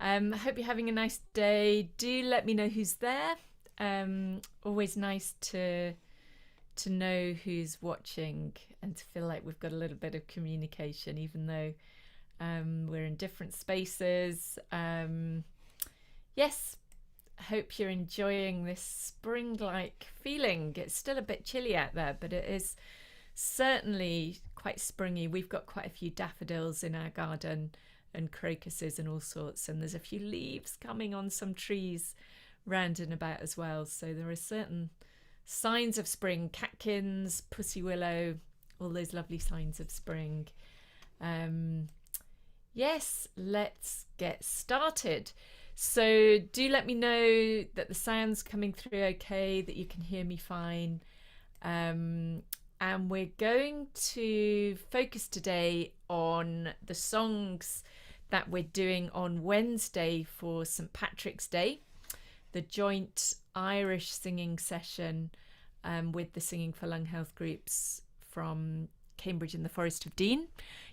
Hope you're having a nice day. Do let me know who's there. Always nice to know who's watching and to feel like we've got a little bit of communication, even though we're in different spaces. Yes, hope you're enjoying this spring-like feeling. It's still a bit chilly out there, but it is certainly quite springy. We've got quite a few daffodils in our garden and crocuses and all sorts, and there's a few leaves coming on some trees round and about as well. So there are certain signs of spring: catkins, pussy willow, all those lovely signs of spring. Yes, let's get started. So do let me know that the sound's coming through okay, that you can hear me fine. And we're going to focus today on the songs that we're doing on Wednesday for St. Patrick's Day, the joint Irish singing session with the Singing for Lung Health groups from Cambridge and the Forest of Dean.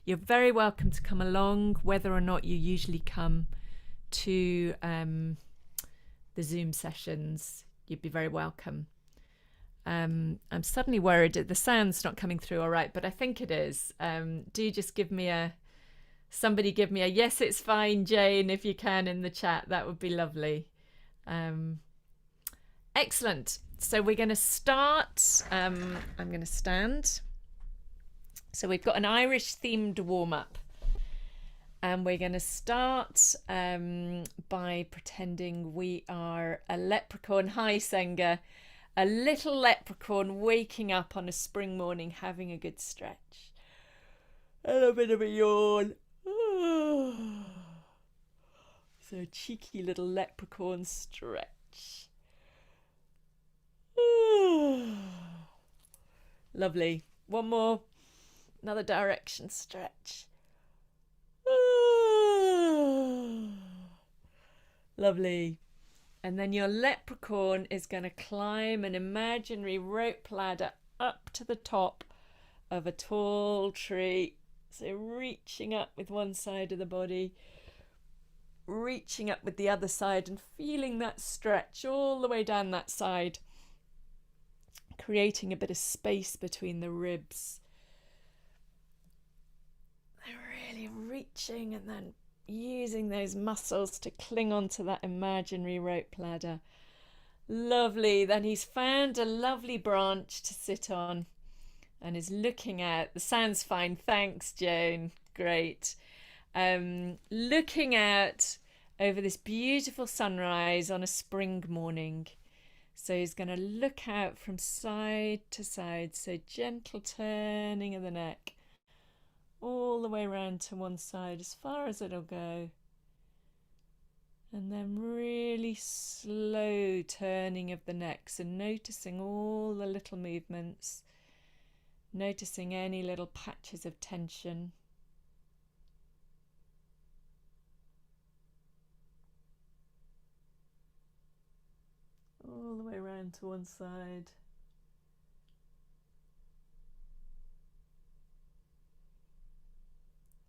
You're very welcome to come along, whether or not you usually come to the Zoom sessions. You'd be very welcome. I'm suddenly worried that the sound's not coming through all right, but I think it is. Do just somebody give me a yes, it's fine, Jane, if you can, in the chat. That would be lovely. Excellent. So we're going to start. I'm going to stand. So we've got an Irish themed warm-up. And we're going to start by pretending we are a leprechaun. Hi, Senga. A little leprechaun waking up on a spring morning, having a good stretch. A little bit of a yawn. So a cheeky little leprechaun stretch. Lovely. One more. Another direction stretch. Lovely. And then your leprechaun is going to climb an imaginary rope ladder up to the top of a tall tree. So reaching up with one side of the body, reaching up with the other side, and feeling that stretch all the way down that side, creating a bit of space between the ribs. Really reaching and then using those muscles to cling onto that imaginary rope ladder. Lovely. Then he's found a lovely branch to sit on and is looking out. The sound's fine. Thanks, Joan. Great. Looking out over this beautiful sunrise on a spring morning. So he's going to look out from side to side. So gentle turning of the neck, all the way around to one side as far as it'll go. And then really slow turning of the neck. So noticing all the little movements, noticing any little patches of tension. All the way around to one side.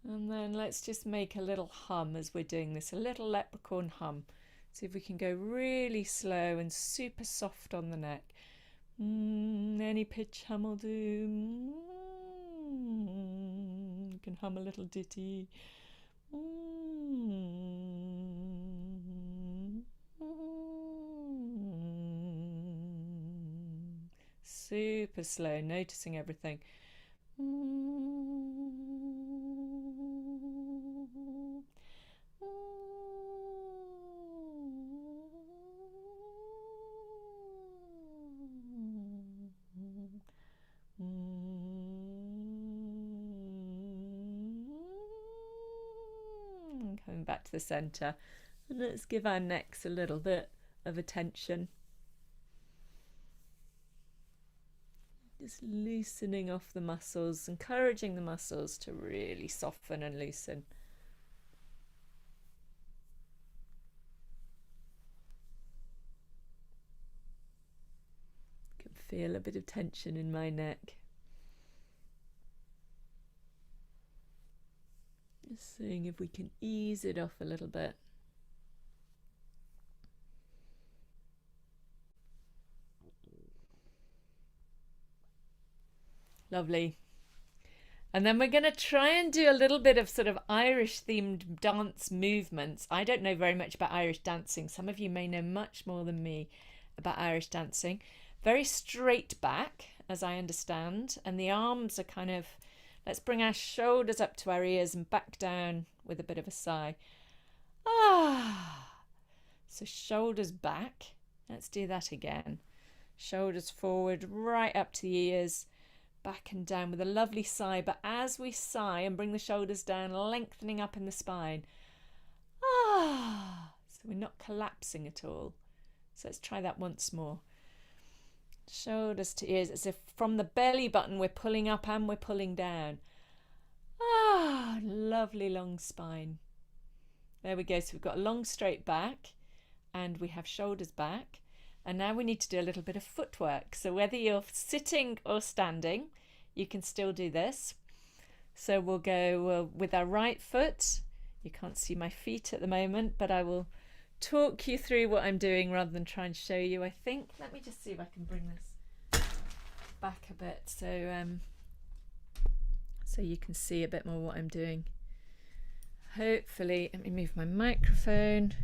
And then let's just make a little hum as we're doing this, a little leprechaun hum. See if we can go really slow and super soft on the neck. Any pitch hum will do. You can hum a little ditty. Super slow, noticing everything. Coming back to the center, and let's give our necks a little bit of attention. Just loosening off the muscles, encouraging the muscles to really soften and loosen. I can feel a bit of tension in my neck. Just seeing if we can ease it off a little bit. Lovely. And then we're going to try and do a little bit of sort of Irish themed dance movements. I don't know very much about Irish dancing. Some of you may know much more than me about Irish dancing. Very straight back, as I understand. And the arms are kind of, let's bring our shoulders up to our ears and back down with a bit of a sigh. Ah. So shoulders back. Let's do that again. Shoulders forward, right up to the ears. Back and down with a lovely sigh, but as we sigh and bring the shoulders down, lengthening up in the spine. So we're not collapsing at all. So let's try that once more. Shoulders to ears, as if from the belly button we're pulling up and we're pulling down. Lovely long spine. There we go. So we've got a long straight back and we have shoulders back. And now we need to do a little bit of footwork. So whether you're sitting or standing, you can still do this. So we'll go with our right foot. You can't see my feet at the moment, but I will talk you through what I'm doing rather than try and show you, I think. Let me just see if I can bring this back a bit so you can see a bit more what I'm doing. Hopefully, let me move my microphone.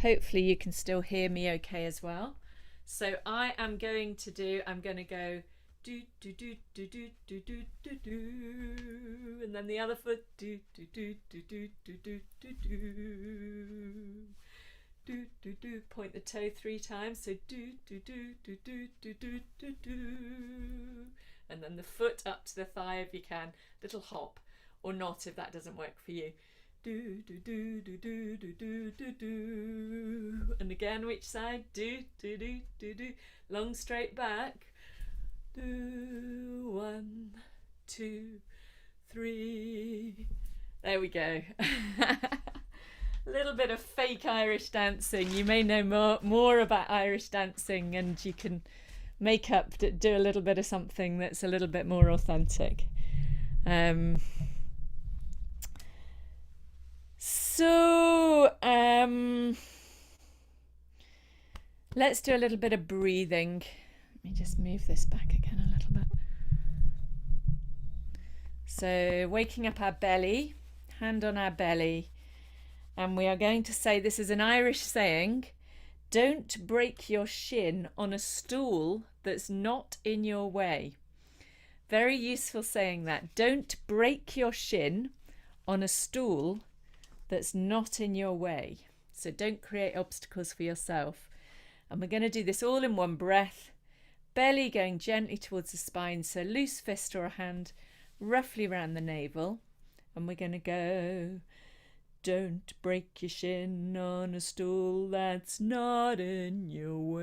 Hopefully you can still hear me okay as well. So I'm going to go do do do do do do do do do, and then the other foot do do do do do do do do do do do. Point the toe 3 times. So do do do do do do do do do, and then the foot up to the thigh if you can. Little hop, or not if that doesn't work for you. Do do do do do do do do do, and again which side? Do do do do do. Long straight back. Do 1, 2, 3. There we go. A little bit of fake Irish dancing. You may know more about Irish dancing, and you can make up, do a little bit of something that's a little bit more authentic. Let's do a little bit of breathing. Let me just move this back again a little bit. So waking up our belly, hand on our belly, and we are going to say, this is an Irish saying, don't break your shin on a stool that's not in your way. Very useful saying that. Don't break your shin on a stool that's not in your way. So don't create obstacles for yourself. And we're going to do this all in one breath. Belly going gently towards the spine. So loose fist or a hand roughly around the navel. And we're going to go, don't break your shin on a stool that's not in your way.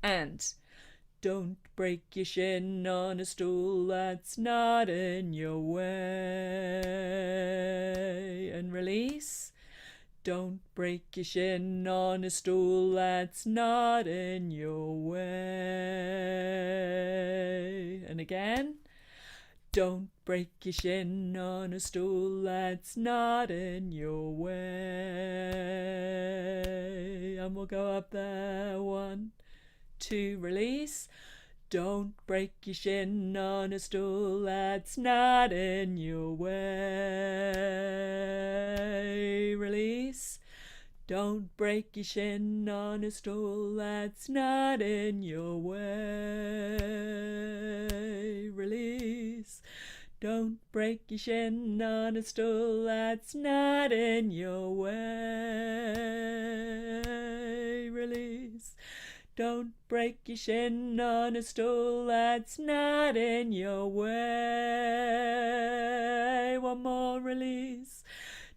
And don't break your shin on a stool that's not in your way. And release. Don't break your shin on a stool that's not in your way. And again. Don't break your shin on a stool that's not in your way. And we'll go up there. 1, 2, release. Don't break your shin on a stool that's not in your way. Release. Don't break your shin on a stool that's not in your way. Release. Don't break your shin on a stool that's not in your way. Release. Don't break your shin on a stool that's not in your way. One more, release.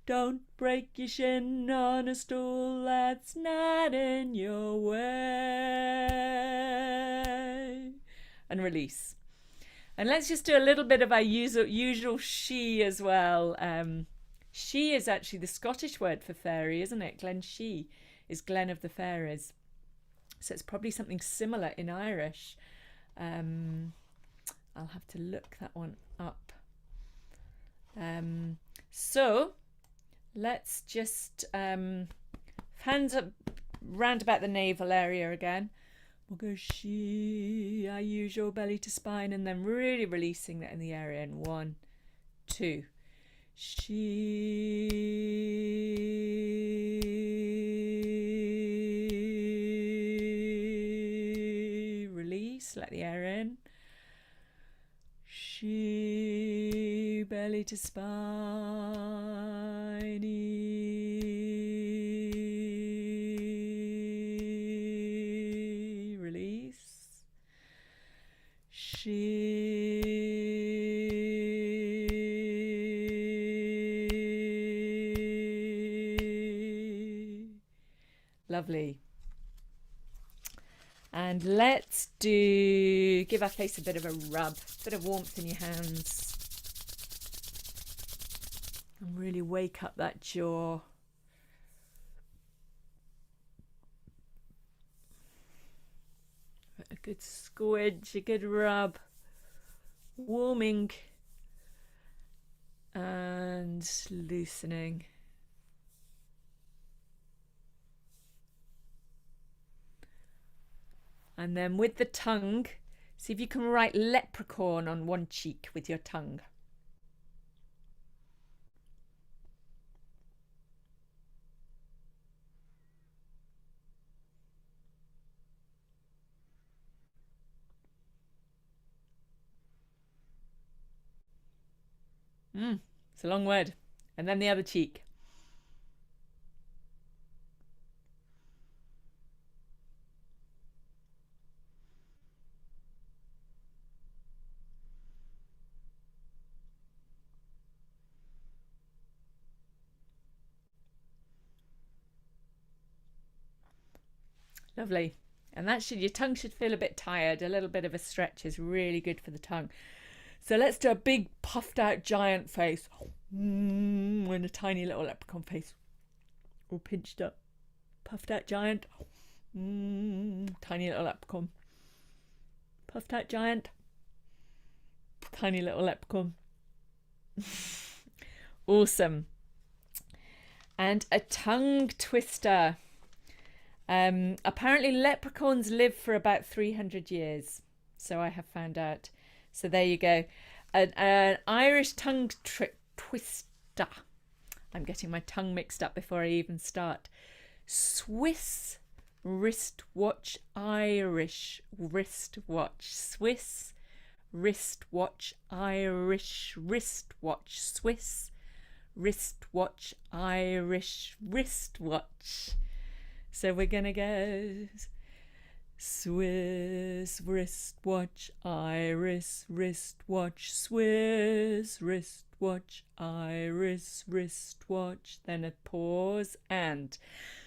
Don't break your shin on a stool that's not in your way. And release. And let's just do a little bit of our usual she as well. She is actually the Scottish word for fairy, isn't it? Glen She is Glen of the Fairies. So it's probably something similar in Irish. I'll have to look that one up. So let's just hands up round about the navel area again. We'll go she, our usual belly to spine, and then really releasing that in the area. And 1, 2. She, release, let the air in. She, belly to spine. Release. Lovely. And let's give our face a bit of a rub, a bit of warmth in your hands. And really wake up that jaw. A good squidge, a good rub. Warming and loosening. And then with the tongue, see if you can write leprechaun on one cheek with your tongue. It's a long word. And then the other cheek. Lovely. And your tongue should feel a bit tired. A little bit of a stretch is really good for the tongue. So let's do a big puffed out giant face. And a tiny little leprechaun face. All pinched up. Puffed out giant. Tiny little leprechaun. Puffed out giant. Tiny little leprechaun. Awesome. And a tongue twister. Apparently leprechauns live for about 300 years. So I have found out. So there you go. An Irish tongue twister. I'm getting my tongue mixed up before I even start. Swiss wristwatch, Irish wristwatch. Swiss wristwatch, Irish wristwatch. Swiss wristwatch, Irish wristwatch. So we're going to go Swiss wristwatch, Irish wristwatch, Swiss wristwatch, Irish wristwatch. Then a pause and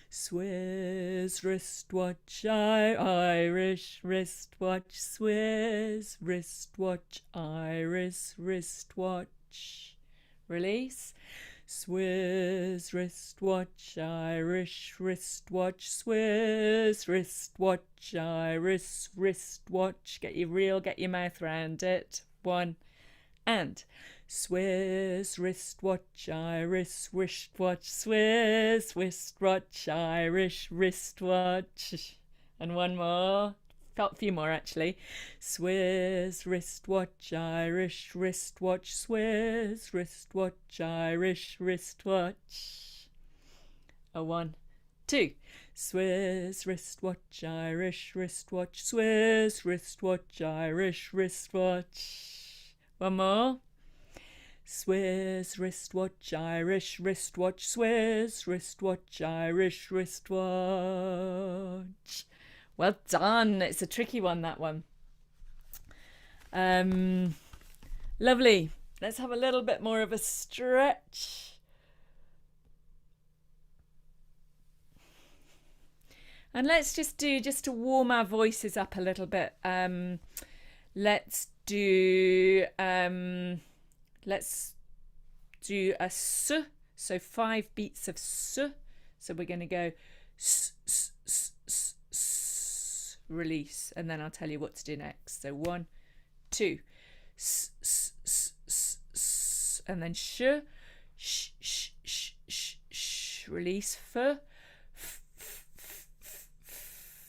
Swiss wristwatch, Irish wristwatch, Swiss wristwatch, Irish wristwatch. Release. Swiss wristwatch, Irish wristwatch, Swiss wristwatch, Irish wristwatch. Get your mouth round it. 1 and Swiss wristwatch, Irish wristwatch, Swiss wristwatch, Irish wristwatch. And 1 more. Got a few more actually. Swiss wristwatch, Irish wristwatch, Swiss wristwatch, Irish wristwatch. 1, 2. Swiss wristwatch, Irish wristwatch, Swiss wristwatch, Irish wristwatch. 1 more. Swiss wristwatch, Irish wristwatch, Swiss wristwatch, Irish wristwatch. Well done. It's a tricky one, that one. Lovely. Let's have a little bit more of a stretch. And let's just to warm our voices up a little bit. Let's do a s. So 5 beats of s. So we're going to go s, s, s, s, s, release, and then I'll tell you what to do next. So 1, 2, s, s, s, s, s, and then sh, sh, sh, sh, sh, sh, release, f, f, f, f, f,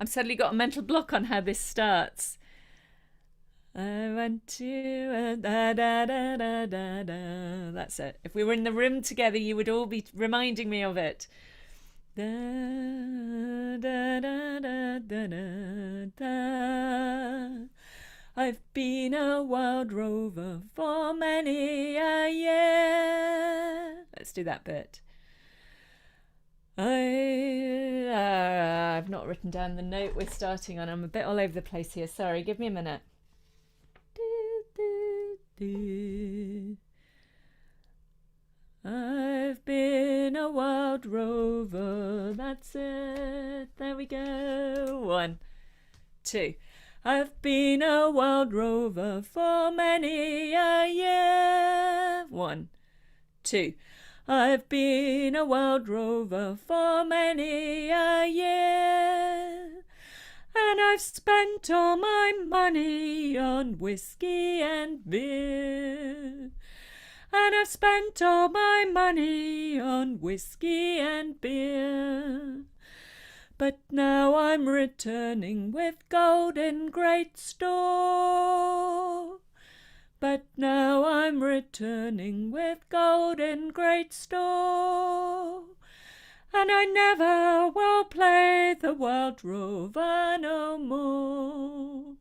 I've suddenly got a mental block on how this starts. I went to da da da da da da. That's it. If we were in the room together, you would all be reminding me of it. Da da da da da da da. I've been a wild rover for many a year. Let's do that bit. I've not written down the note we're starting on. I'm a bit all over the place here. Sorry, give me a minute. I've been a wild rover. That's it. There we go. 1, 2. I've been a wild rover for many a year. 1, 2. I've been a wild rover for many a year, and I've spent all my money on whiskey and beer. And I've spent all my money on whiskey and beer. But now I'm returning with gold in great store. But now I'm returning with gold in great store. And I never will play the wild rover no more.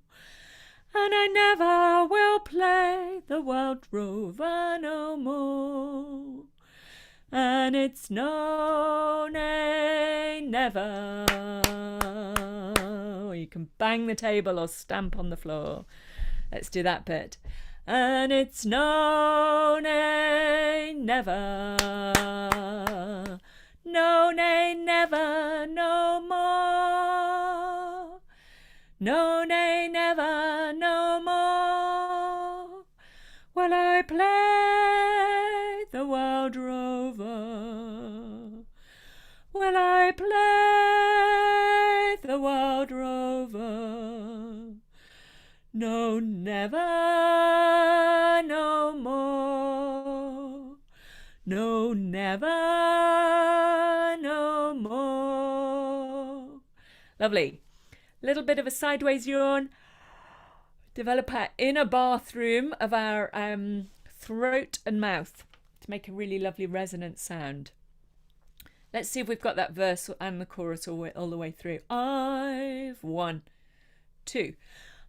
And I never will play the wild rover no more. And it's no, nay, never. Or you can bang the table or stamp on the floor. Let's do that bit. And it's no, nay, never. No, nay, never, no more. No, nay, never, no more. Will I play the wild rover? Will I play the wild rover? No, never, no more. No, never, no more. Lovely. Little bit of a sideways yawn. Develop our inner bathroom of our throat and mouth to make a really lovely resonant sound. Let's see if we've got that verse and the chorus all the way through. 1, 2.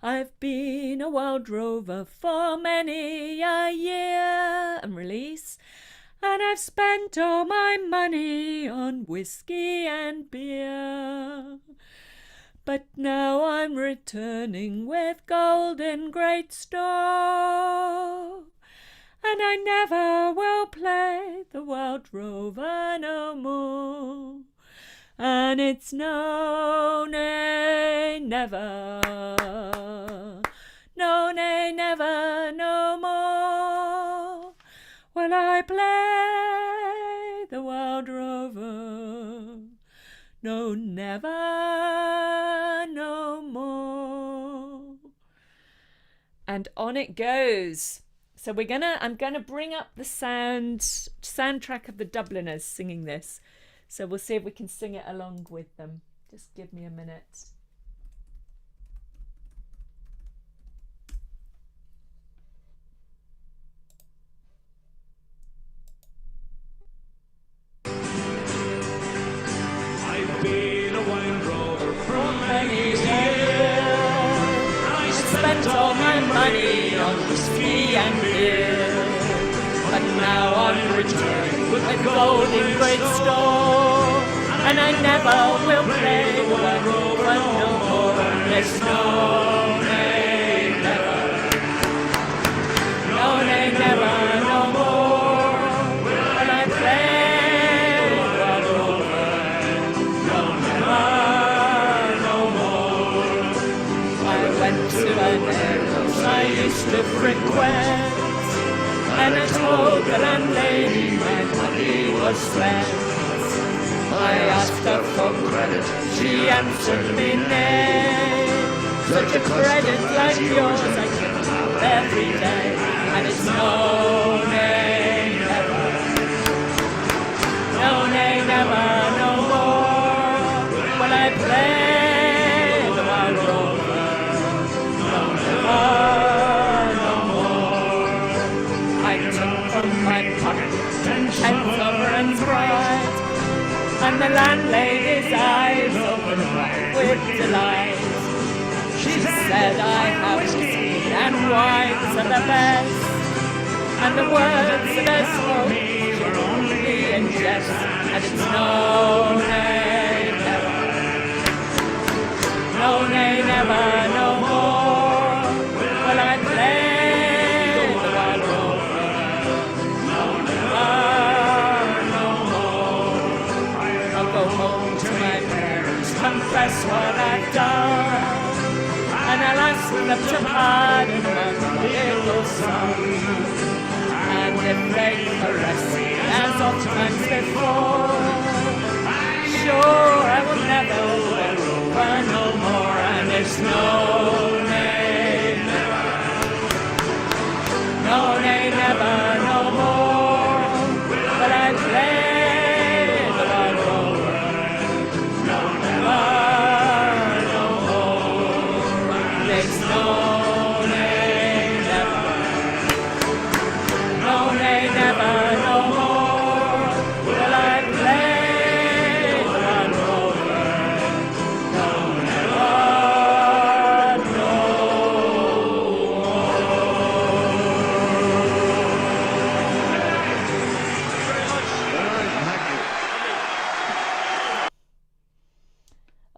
I've been a wild rover for many a year, and release. And I've spent all my money on whiskey and beer. But now I'm returning with gold in great store. And I never will play the wild rover no more. And it's no, nay, never. No, nay, never, no more. Will I play the wild rover? No, never, no more. And on it goes. So I'm gonna bring up the soundtrack of the Dubliners singing this. So we'll see if we can sing it along with them. Just give me a minute. I've been a wild rover for many years. I spent all my money on whiskey and beer. But now I'm returning with gold in great store. And I never will play the wild rover no more. There's no, nay, never. No, nay, never, no more. Will I play the wild rover? No, never, no more. I went to an ales I used to frequent, and I told the landlady my money was spent. I asked her for credit, she answered me nay. Such a credit like yours I can have every day. And it's no, nay, never. No, nay, never, no more. Will I play said I have whiskey and wines are the best, and the words that I spoke were only in jest, and it's no, nay, never, no, nay, never, no more will I play the wild rover, no, never, no more. I'll go home to my parents, confess what I've done, and I'll ask them to pardon my little son. And if they caress me as oftentimes before, sure I will never wear over no more. And it's no, nay, never, no, nay, never, no more will I play the wild rover, no, never, no more. There's no, nay, never, no, nay, never, no more will I play the wild rover, no, never, no more.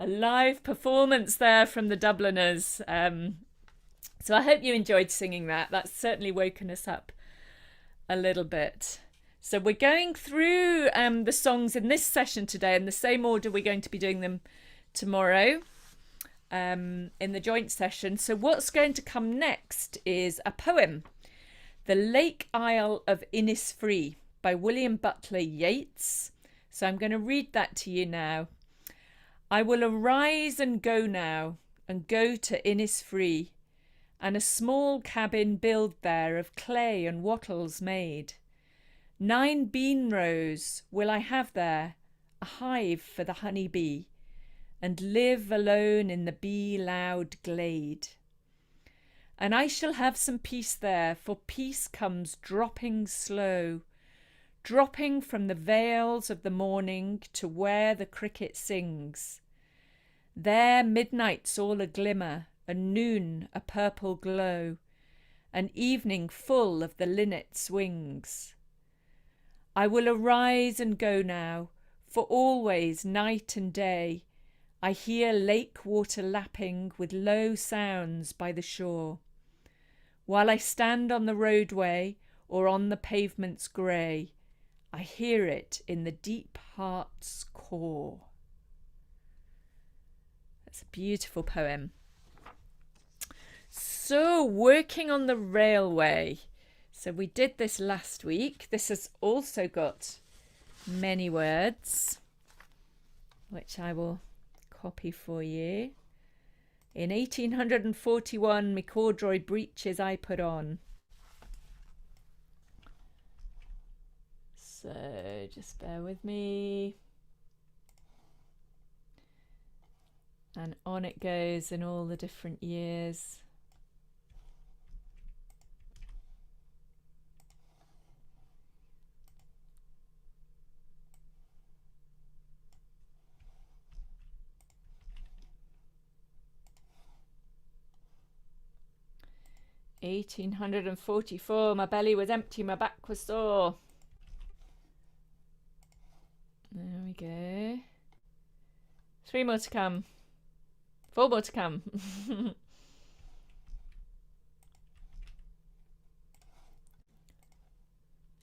A live performance there from the Dubliners. So I hope you enjoyed singing that. That's certainly woken us up a little bit. So we're going through the songs in this session today in the same order we're going to be doing them tomorrow in the joint session. So what's going to come next is a poem, The Lake Isle of Innisfree by William Butler Yeats. So I'm going to read that to you now. I will arise and go now, and go to Innisfree, and a small cabin build there of clay and wattles made. 9 bean rows will I have there, a hive for the honey bee, and live alone in the bee-loud glade. And I shall have some peace there, for peace comes dropping slow, dropping from the vales of the morning to where the cricket sings. There midnight's all a glimmer, and noon a purple glow, and evening full of the linnet's wings. I will arise and go now, for always night and day I hear lake water lapping with low sounds by the shore, while I stand on the roadway or on the pavement's grey, I hear it in the deep heart's core. That's a beautiful poem. So, working on the railway. So we did this last week. This has also got many words, which I will copy for you. In 1841, me corduroy breeches I put on. So just bear with me. And on it goes in all the different years. "1844, my belly was empty, my back was sore." There we go. 3 more to come. 4 more to come.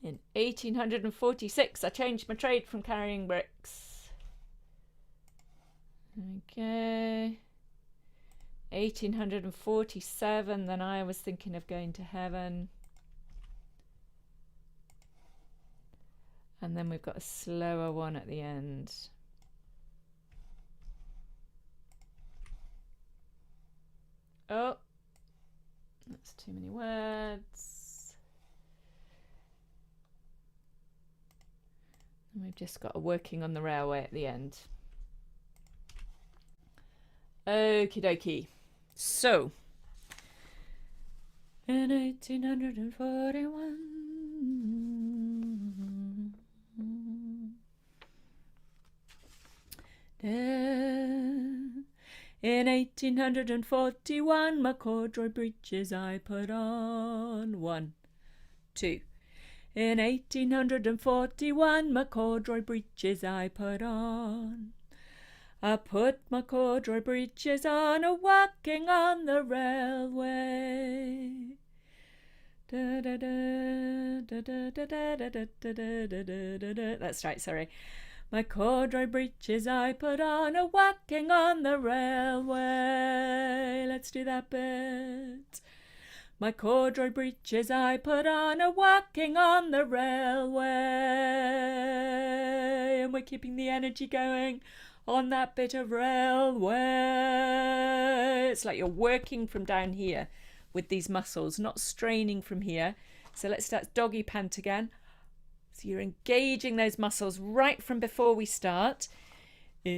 In 1846, I changed my trade from carrying bricks. Okay. 1847, then I was thinking of going to heaven. And then we've got a slower one at the end. Oh, that's too many words. And we've just got a working on the railway at the end. Okie dokie. So, in 1841, In 1841, my corduroy breeches I put on. 1, 2. In 1841, my corduroy breeches I put on. I put my corduroy breeches on a walking on the railway. That's right, sorry. My corduroy breeches I put on a walking on the railway. Let's do that bit. My corduroy breeches I put on a walking on the railway. And we're keeping the energy going on that bit of railway. It's like you're working from down here with these muscles, not straining from here. So let's start doggy pant again. So you're engaging those muscles right from before we start. Let's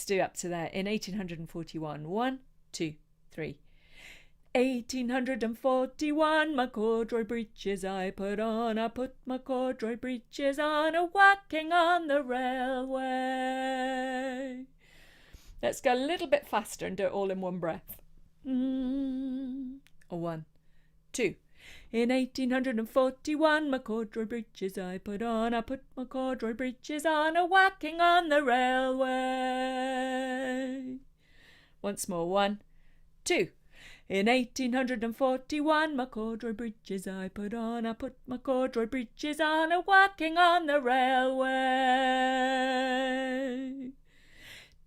do up to there. In 1841. 1, 2, 3. 1841, my corduroy breeches I put on. I put my corduroy breeches on a walking on the railway. Let's go a little bit faster and do it all in one breath. 1, 2. In 1841, my corduroy breeches I put on. I put my corduroy breeches on a walking on the railway. Once more. 1, 2. In 1841, my corduroy breeches I put on. I put my corduroy breeches on a walking on the railway.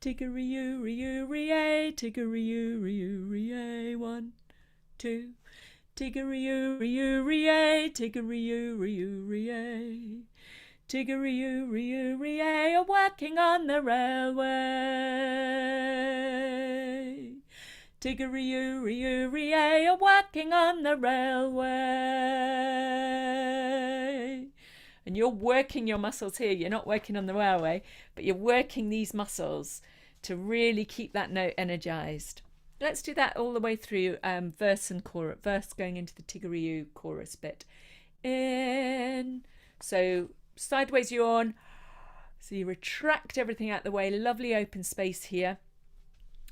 Tiggery-oo-ree-oo-ree-ay, tiggery-oo-ree-oo-ree-ay. 1, 2. Tiggery-oo-ree-oo-ree-ay, tiggery-oo-ree-oo-ree-ay. Tiggery-oo-ree-oo-ree-ay, a walking on the railway. Tiggery-oo-ree-oo-ree-ay, a walking on the railway. And you're working your muscles here. You're not working on the railway, but you're working these muscles to really keep that note energized. Let's do that all the way through verse and chorus. Verse going into the tiggery-oo, chorus bit. In. So sideways yawn. So you retract everything out the way. Lovely open space here.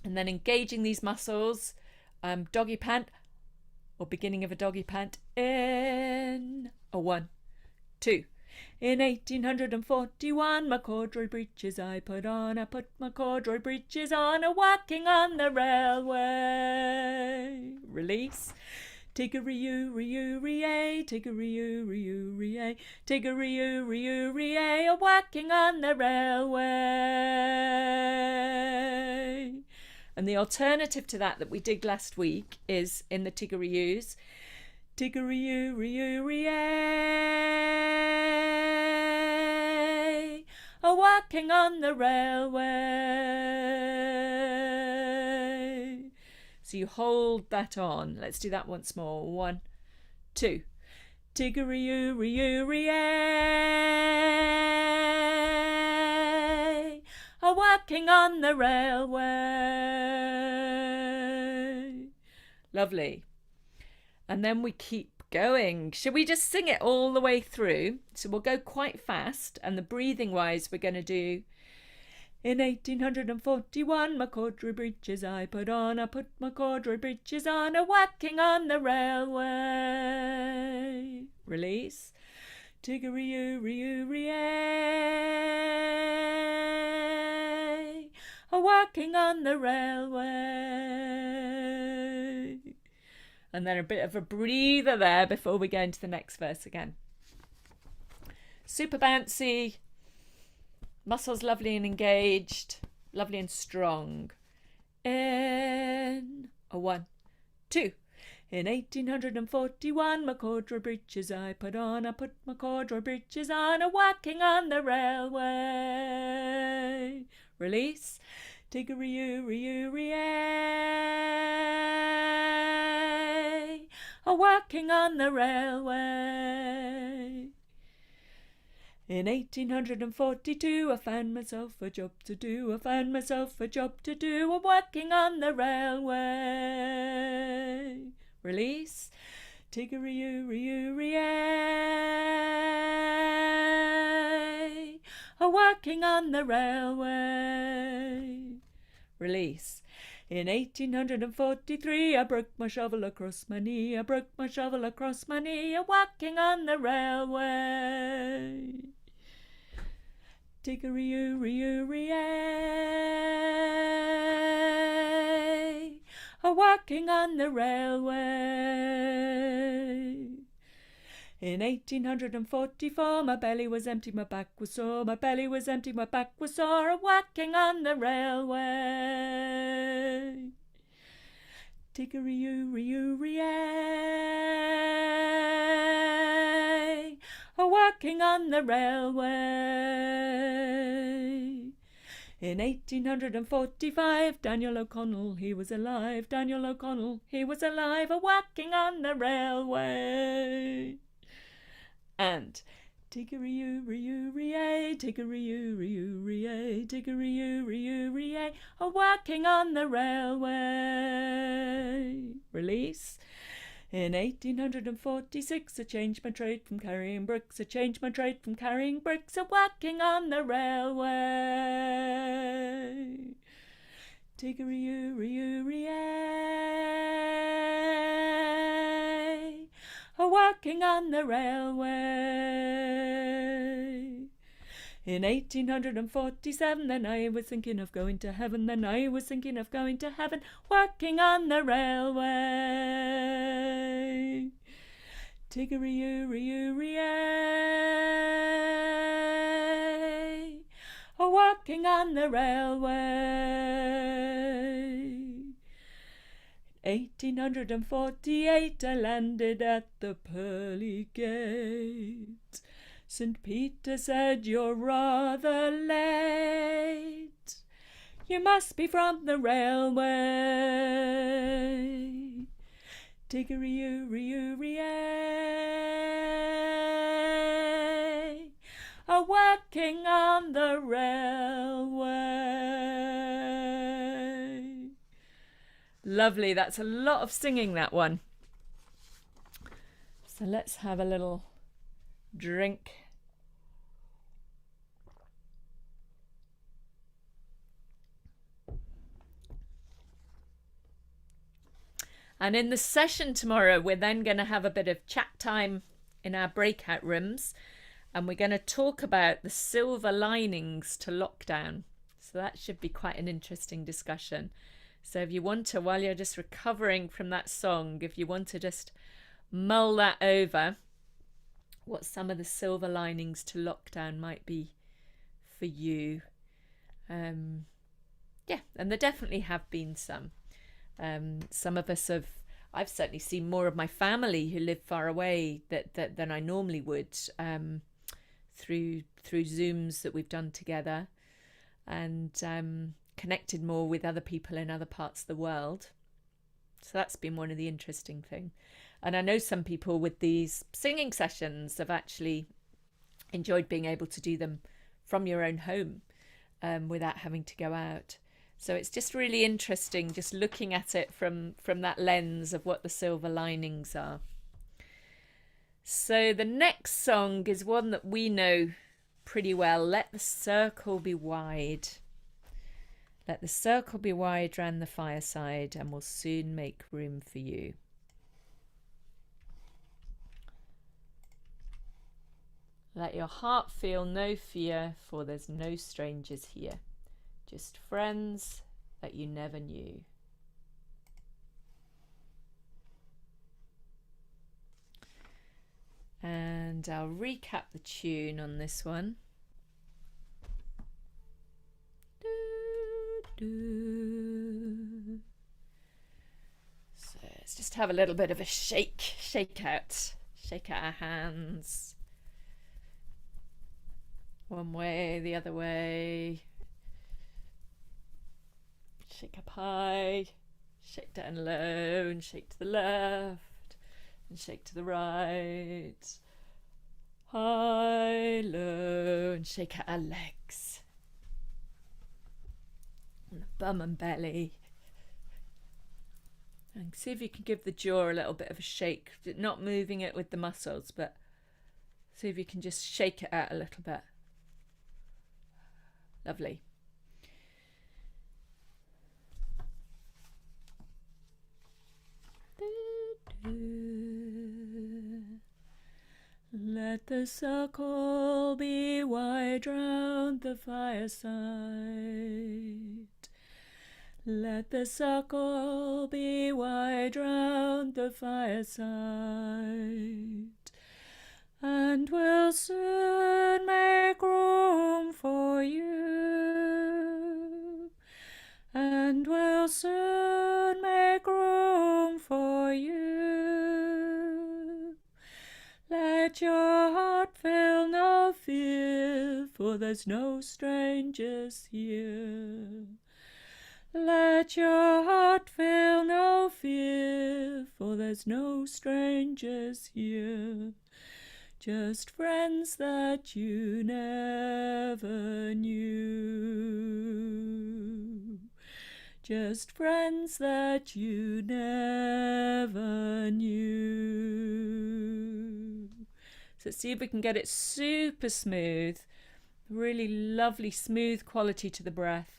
And then engaging these muscles. Doggy pant. Or beginning of a doggy pant. In. 1, 2. In 1841, my corduroy breeches I put on. I put my corduroy breeches on, a walking on the railway. Release. Tiggery-oo-ree-oo-ree-ay, tiggery-oo-ree-oo-ree-ay, tiggery-oo-ree-oo-ree-ay, a walking on the railway. And the alternative to that we did last week is in the tiggery-oos. Tiggery-oo-ree-oo-ree-ay, a walking on the railway. So you hold that on. Let's do that once more. 1, 2. Tiggery-oo-ree-oo-ree-ay, a walking on the railway. Lovely. And then we keep going. Should we just sing it all the way through? So we'll go quite fast, and the breathing wise we're going to do. In 1841, my corduroy breeches I put on. I put my corduroy breeches on, a walking on the railway. Release. Tiggery-oo-ree-oo-ree-ay, a walking on the railway. And then a bit of a breather there before we go into the next verse again. Super bouncy. Muscles lovely and engaged. Lovely and strong. In. 1, 2. In 1841, my corduroy breeches I put on. I put my corduroy breeches on, a walking on the railway. Release. Tiggery-oo-ree-oo-ree-ay, a walking on the railway. In 1842, I found myself a job to do. I found myself a job to do, a walking on the railway. Release. Tiggery-oo-ree-oo-ree-ay, a walking on the railway. Release. In 1843, I broke my shovel across my knee. I broke my shovel across my knee, walking on the railway. Tiggery-oo-ree-oo-ree-ay, walking on the railway. In 1844, my belly was empty, my back was sore. My belly was empty, my back was sore, walking on the railway. Tiggery-oo-ree-oo-ree-ay, walking on the railway. In 1845, Daniel O'Connell, he was alive. Daniel O'Connell, he was alive, walking on the railway. And tiggery-oo-ree-oo-ree-ay, tiggery-oo-ree-oo-ree-ay, tiggery-oo-ree-oo-ree-ay, walking on the railway. Release. In 1846, I changed my trade from carrying bricks. I changed my trade from carrying bricks, walking on the railway. Tiggery-oo-ree-oo-ree-ay, walking on the railway. In 1847, then I was thinking of going to heaven. Then I was thinking of going to heaven, walking on the railway. Tiggery-oo-ree-oo-ree-ay, walking on the railway. 1848, I landed at the pearly gate. St. Peter said, "You're rather late. You must be from the railway." Tiggery-oo-ree-oo-ree-ay, working on the railway. Lovely. That's a lot of singing, that one. So let's have a little drink. And in the session tomorrow, we're then going to have a bit of chat time in our breakout rooms. And we're going to talk about the silver linings to lockdown. So that should be quite an interesting discussion. So if you want to, while you're just recovering from that song, if you want to just mull that over, what some of the silver linings to lockdown might be for you. Yeah, and there definitely have been some. Some of us have, I've certainly seen more of my family who live far away than I normally would, through Zooms that we've done together, and connected more with other people in other parts of the world. So that's been one of the interesting things. And I know some people with these singing sessions have actually enjoyed being able to do them from your own home, without having to go out. So it's just really interesting just looking at it from that lens of what the silver linings are. So the next song is one that we know pretty well. Let the circle be wide. Let the circle be wide round the fireside, and we'll soon make room for you. Let your heart feel no fear, for there's no strangers here. Just friends that you never knew. And I'll recap the tune on this one. So let's just have a little bit of a shake out our hands. One way, the other way. Shake up high, shake down low, and shake to the left, and shake to the right. High, low, and shake out our legs. And the bum and belly. And see if you can give the jaw a little bit of a shake. Not moving it with the muscles, but see if you can just shake it out a little bit. Lovely. the circle be wide round the fireside. Let the circle be wide round the fireside, and we'll soon make room for you, and we'll soon make room for you. Let your heart feel no fear, for there's no strangers here. Let your heart feel no fear, for there's no strangers here. Just friends that you never knew. Just friends that you never knew. So let's see if we can get it super smooth. Really lovely smooth quality to the breath.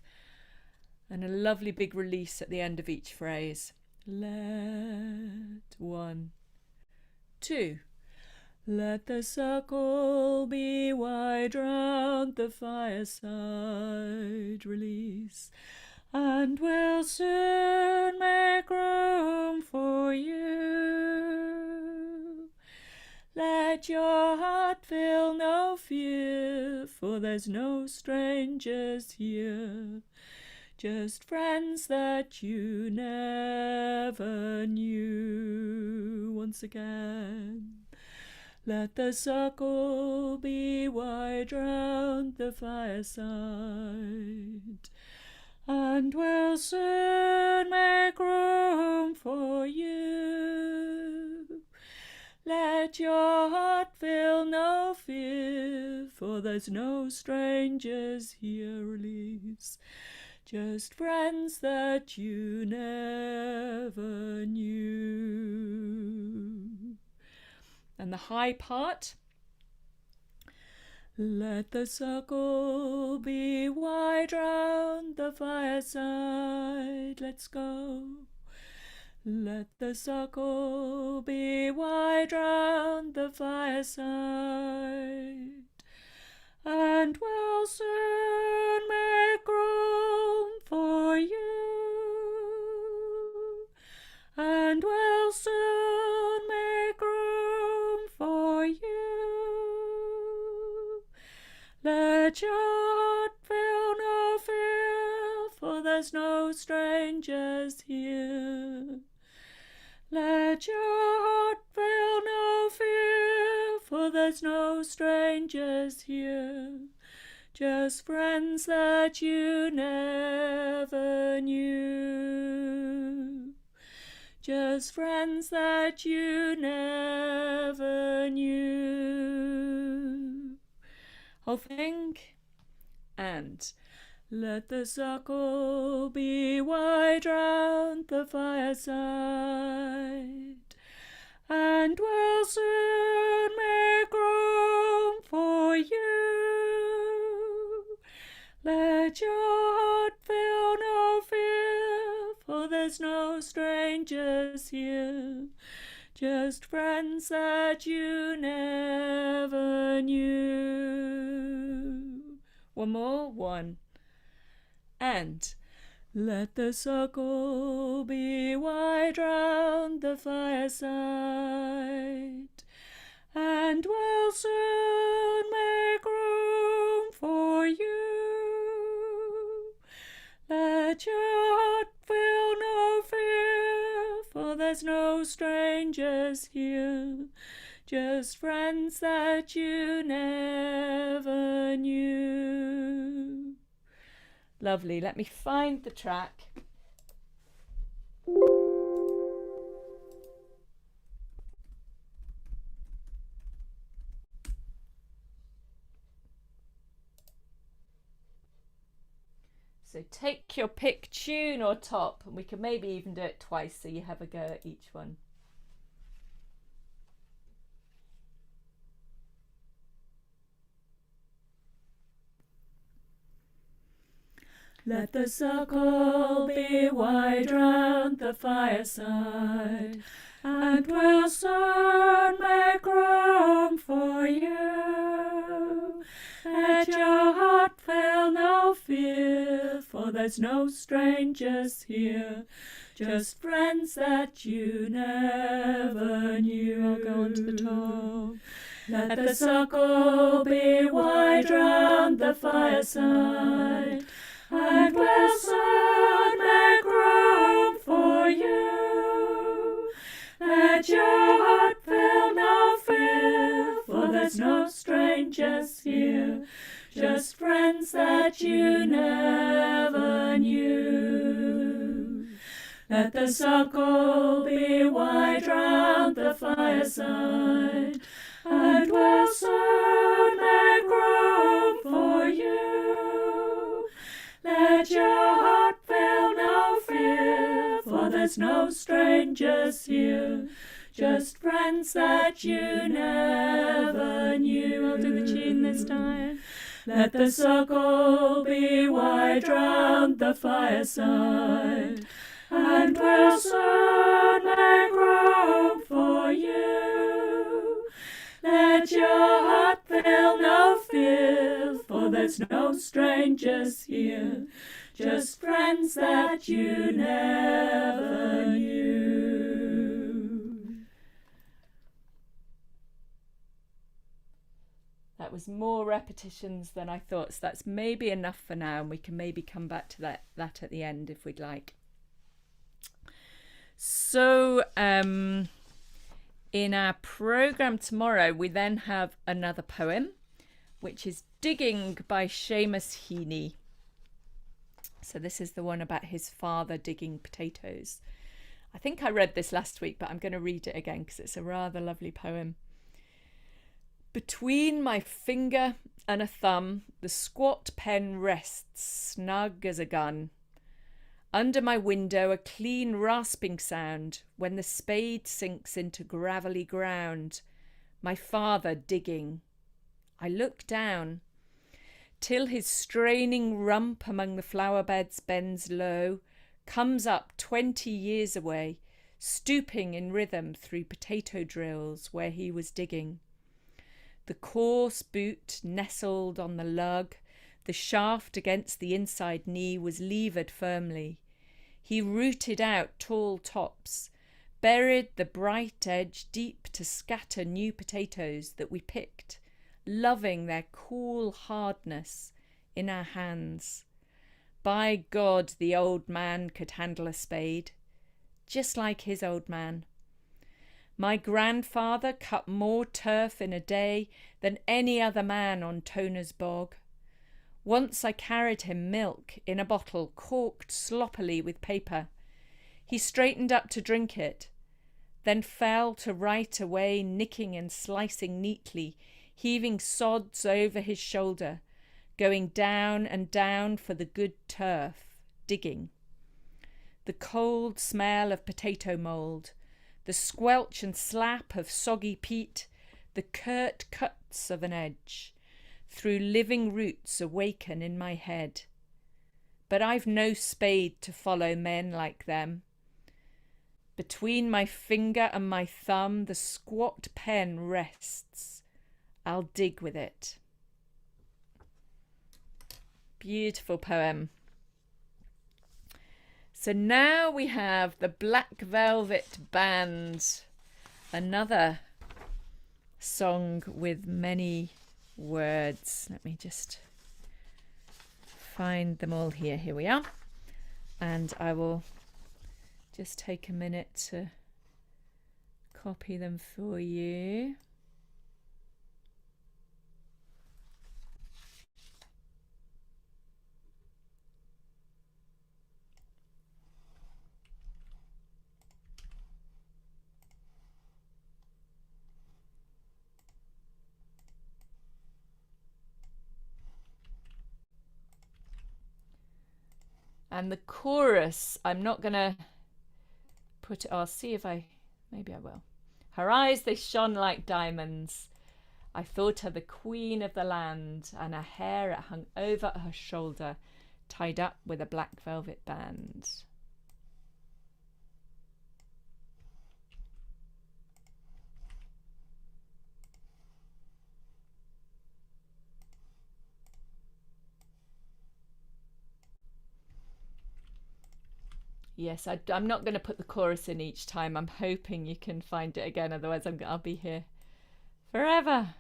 And a lovely big release at the end of each phrase. Let, 1, 2. Let the circle be wide round the fireside, release, and we'll soon make room for you. Let your heart feel no fear, for there's no strangers here. Just friends that you never knew. Once again. Let the circle be wide round the fireside, and we'll soon make room for you. Let your heart feel no fear, for there's no strangers here, release. Just friends that you never knew. And the high part. Let the circle be wide round the fireside. Let's go. Let the circle be wide round the fireside, and we'll soon make room for you, and we'll soon make room for you. Let your heart feel no fear, for there's no strangers here. Let your heart feel no fear, for there's no strangers here. Just friends that you never knew. Just friends that you never knew. Whole thing. And let the circle be wide round the fireside, and we'll soon make room for you. Let your heart feel no fear, for there's no strangers here. Just friends that you never knew. One more. 1. And let the circle be wide round the fireside, and we'll soon make room for you. Let your heart feel no fear, for there's no strangers here. Just friends that you never knew. Lovely. Let me find the track. So take your pick tune or top, and we can maybe even do it twice so you have a go at each one. Let the circle be wide round the fireside, and will soon make room for you. Let your heart feel no fear, for there's no strangers here, just friends that you never knew. I'll go on to the top. Let the circle be wide round the fireside, and we'll soon make room for you. Let your heart feel no fear, for there's no strangers here, just friends that you never knew. Let the circle be wide round the fireside, and we'll soon make room for you. Let your heart feel no fear, for there's no strangers here, just friends that you never knew. I'll do the tune this time. Let the circle be wide round the fireside, and we'll soon make room for you. Let your heart feel no fear, for there's no strangers here, just friends that you never knew. That was more repetitions than I thought, so that's maybe enough for now, and we can maybe come back to that at the end if we'd like. So, in our programme tomorrow, we then have another poem, which is Digging by Seamus Heaney. So this is the one about his father digging potatoes. I think I read this last week, but I'm going to read it again because it's a rather lovely poem. Between my finger and a thumb, the squat pen rests snug as a gun. Under my window, a clean rasping sound when the spade sinks into gravelly ground. My father digging. I look down, till his straining rump among the flower beds bends low, comes up 20 years away, stooping in rhythm through potato drills where he was digging. The coarse boot nestled on the lug, the shaft against the inside knee was levered firmly. He rooted out tall tops, buried the bright edge deep to scatter new potatoes that we picked, loving their cool hardness in our hands. By God, the old man could handle a spade, just like his old man. My grandfather cut more turf in a day than any other man on Toner's bog. Once I carried him milk in a bottle corked sloppily with paper. He straightened up to drink it, then fell to right away, nicking and slicing neatly, heaving sods over his shoulder, going down and down for the good turf, digging. The cold smell of potato mould, the squelch and slap of soggy peat, the curt cuts of an edge, through living roots awaken in my head. But I've no spade to follow men like them. Between my finger and my thumb the squat pen rests. I'll dig with it. Beautiful poem. So now we have the Black Velvet Band, another song with many words. Let me just find them all here. Here we are. And I will just take a minute to copy them for you. And the chorus, I'm not going to put it, I'll see if maybe I will. Her eyes, they shone like diamonds. I thought her the queen of the land, and her hair, it hung over her shoulder, tied up with a black velvet band. Yes, I'm not going to put the chorus in each time. I'm hoping you can find it again, otherwise I'll be here forever.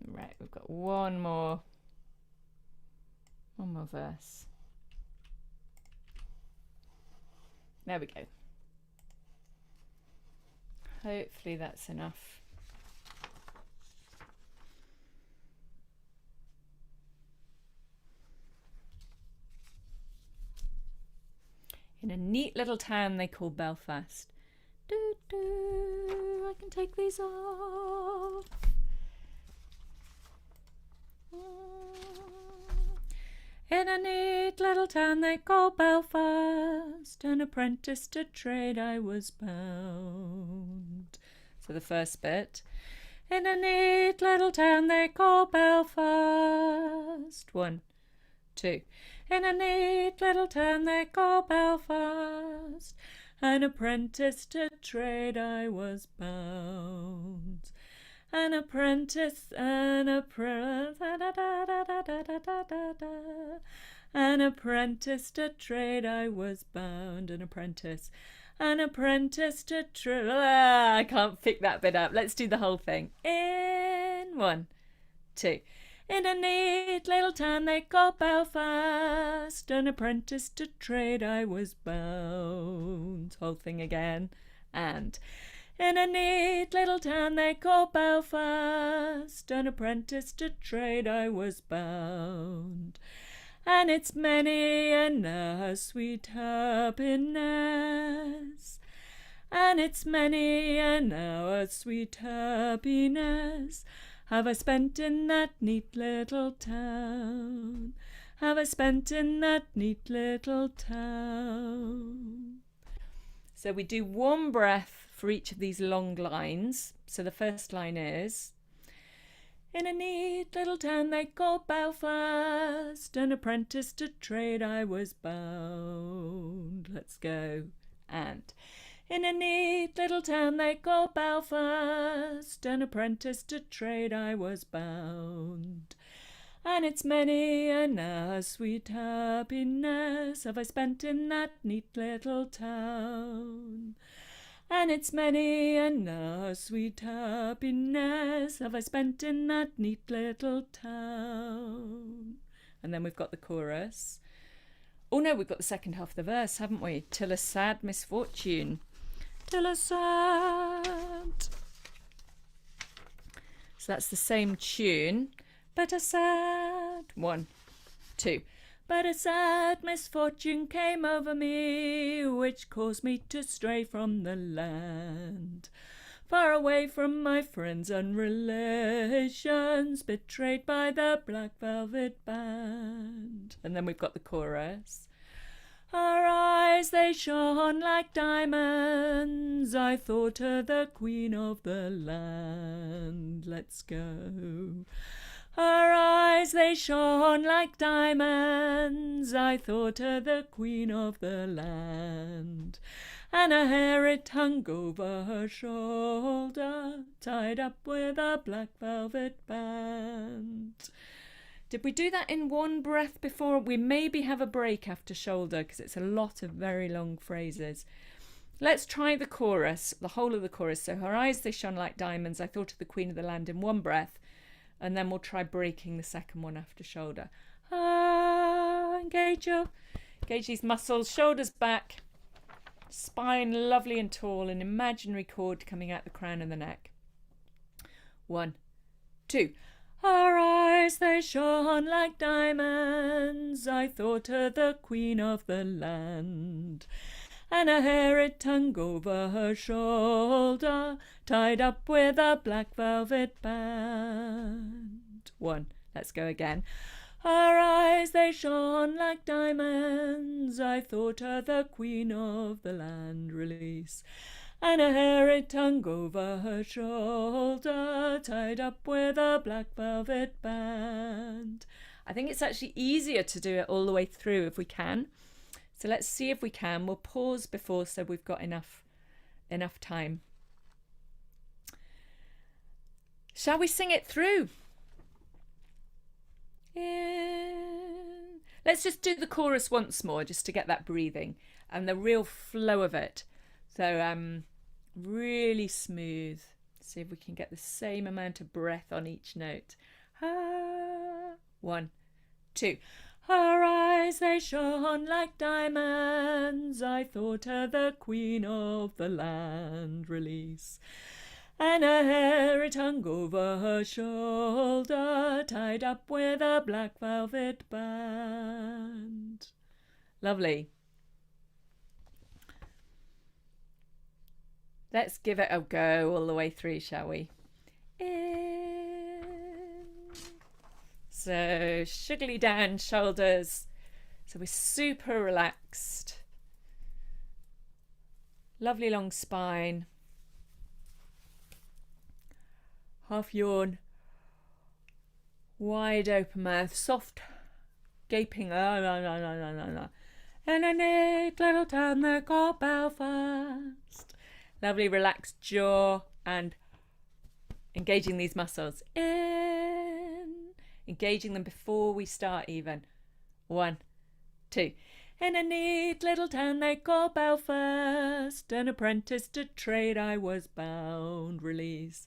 Right, we've got one more verse. There we go. Hopefully that's enough. In a neat little town they call Belfast. Doo doo, I can take these off. In a neat little town they call Belfast, an apprentice to trade I was bound. So the first bit. In a neat little town they call Belfast. 1, 2. In a neat little town they call Belfast, an apprentice to trade I was bound. An apprentice, an apprentice to trade I was bound. An apprentice to trade. I can't pick that bit up. Let's do the whole thing. In 1, 2. In a neat little town they call Belfast, an apprentice to trade I was bound. Whole thing again. And in a neat little town they call Belfast, an apprentice to trade I was bound. And it's many an hour sweet happiness, and it's many an hour sweet happiness have I spent in that neat little town, have I spent in that neat little town. So we do one breath for each of these long lines. So the first line is, in a neat little town they call Belfast, an apprentice to trade I was bound. Let's go. And in a neat little town they call Belfast, an apprentice to trade I was bound. And it's many an hour sweet happiness have I spent in that neat little town. And it's many an hour sweet happiness have I spent in that neat little town. And then we've got the chorus. Oh no, we've got the second half of the verse, haven't we? Till a sad misfortune. Till a sad. So that's the same tune, but a sad. 1, 2. But a sad misfortune came over me, which caused me to stray from the land, far away from my friends and relations, betrayed by the Black Velvet Band. And then we've got the chorus. Her eyes, they shone like diamonds, I thought her the queen of the land. Let's go. Her eyes, they shone like diamonds, I thought her the queen of the land. And her hair, it hung over her shoulder, tied up with a black velvet band. Did we do that in one breath before? We maybe have a break after shoulder because it's a lot of very long phrases. Let's try the chorus, the whole of the chorus. So her eyes, they shone like diamonds, I thought of the queen of the land in one breath. And then we'll try breaking the second one after shoulder. Engage these muscles, shoulders back, spine lovely and tall, an imaginary cord coming out the crown of the neck. 1, 2. Her eyes, they shone like diamonds, I thought her the queen of the land. And her hair, it hung over her shoulder, tied up with a black velvet band. 1, let's go again. Her eyes, they shone like diamonds, I thought her the queen of the land. Release. And her hair, it hung over her shoulder, tied up with a black velvet band. I think it's actually easier to do it all the way through if we can. So let's see if we can. We'll pause before so we've got enough time. Shall we sing it through? In. Let's just do the chorus once more just to get that breathing and the real flow of it. So really smooth. See if we can get the same amount of breath on each note. 1, 2. Her eyes, they shone like diamonds. I thought her the queen of the land. Release. And her hair, it hung over her shoulder, tied up with a black velvet band. Lovely. Let's give it a go all the way through, shall we? In. So, sugarly down shoulders. So we're super relaxed. Lovely long spine. Half yawn. Wide open mouth. Soft gaping. And a neat little town there called Belfast. Lovely relaxed jaw and engaging these muscles. Engaging them before we start even. 1, 2. In a neat little town they call Belfast, an apprentice to trade I was bound. Release.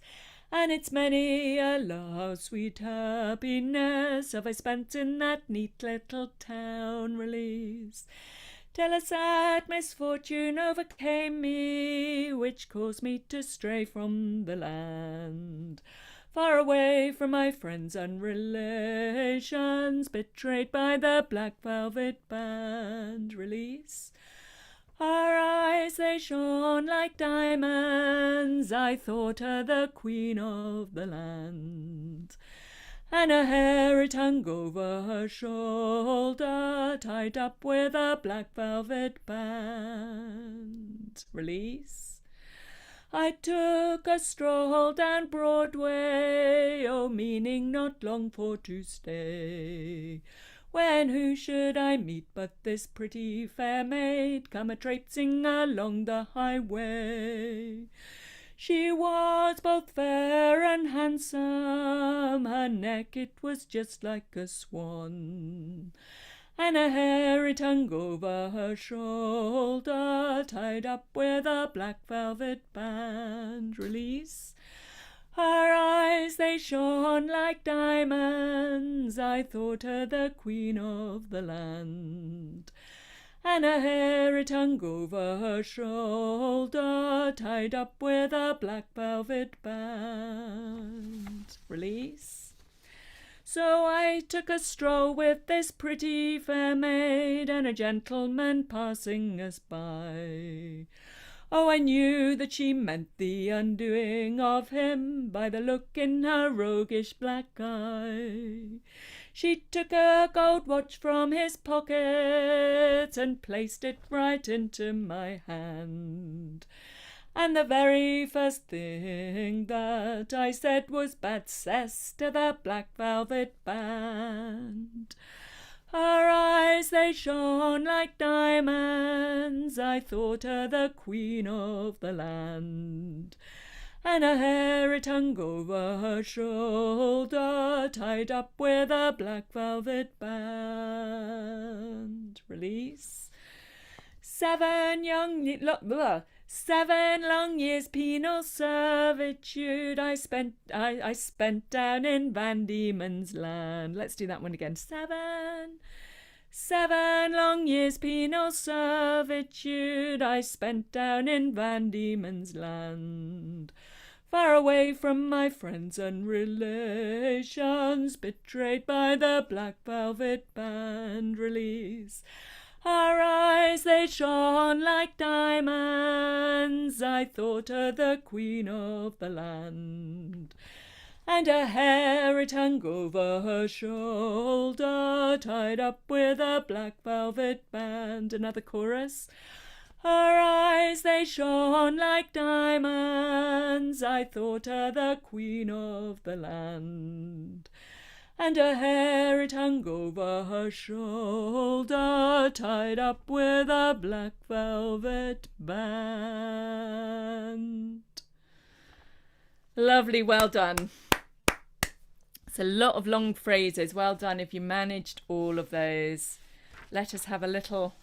And it's many a love, sweet happiness have I spent in that neat little town. Release. Till a sad misfortune overcame me, which caused me to stray from the land, far away from my friends and relations, betrayed by the black velvet band. Release. Her eyes, they shone like diamonds. I thought her the queen of the land. And her hair, it hung over her shoulder, tied up with a black velvet band. Release. I took a stroll down Broadway, oh, meaning not long for to stay, when who should I meet but this pretty fair maid come a-traipsing along the highway. She was both fair and handsome, her neck it was just like a swan, and her hair it hung over her shoulder, tied up with a black velvet band. Release. Her eyes, they shone like diamonds. I thought her the queen of the land. And her hair, it hung over her shoulder, tied up with a black velvet band. Release. So I took a stroll with this pretty fair maid, and a gentleman passing us by. Oh, I knew that she meant the undoing of him by the look in her roguish black eye. She took a gold watch from his pocket and placed it right into my hand. And the very first thing that I said was bad cess to the black velvet band. Her eyes, they shone like diamonds. I thought her the queen of the land. And her hair, it hung over her shoulder, tied up with a black velvet band. Release. 7 long years penal servitude I spent down in Van Diemen's Land. Let's do that one again. 7 long years penal servitude I spent down in Van Diemen's Land, far away from my friends and relations, betrayed by the black velvet band. Release. Her eyes, they shone like diamonds. I thought her the queen of the land. And her hair, it hung over her shoulder, tied up with a black velvet band. Another chorus. Her eyes, they shone like diamonds. I thought her the queen of the land. and her hair it hung over her shoulder, tied up with a black velvet band. Lovely, well done. It's a lot of long phrases. Well done if you managed all of those. Let us have a little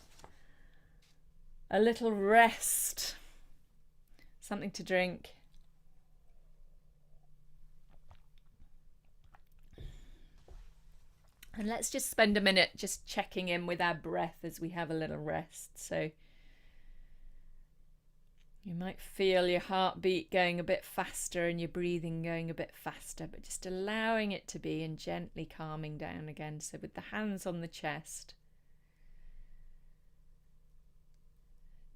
rest. Something to drink. And let's just spend a minute just checking in with our breath as we have a little rest. So you might feel your heartbeat going a bit faster and your breathing going a bit faster, but just allowing it to be and gently calming down again. So with the hands on the chest,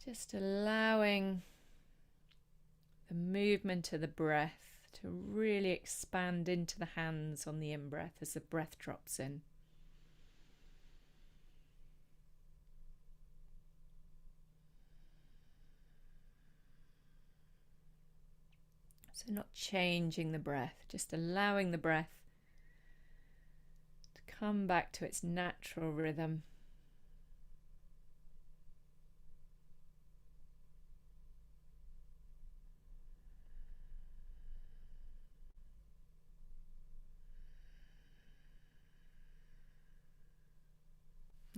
just allowing the movement of the breath to really expand into the hands on the in-breath as the breath drops in. So not changing the breath, just allowing the breath to come back to its natural rhythm.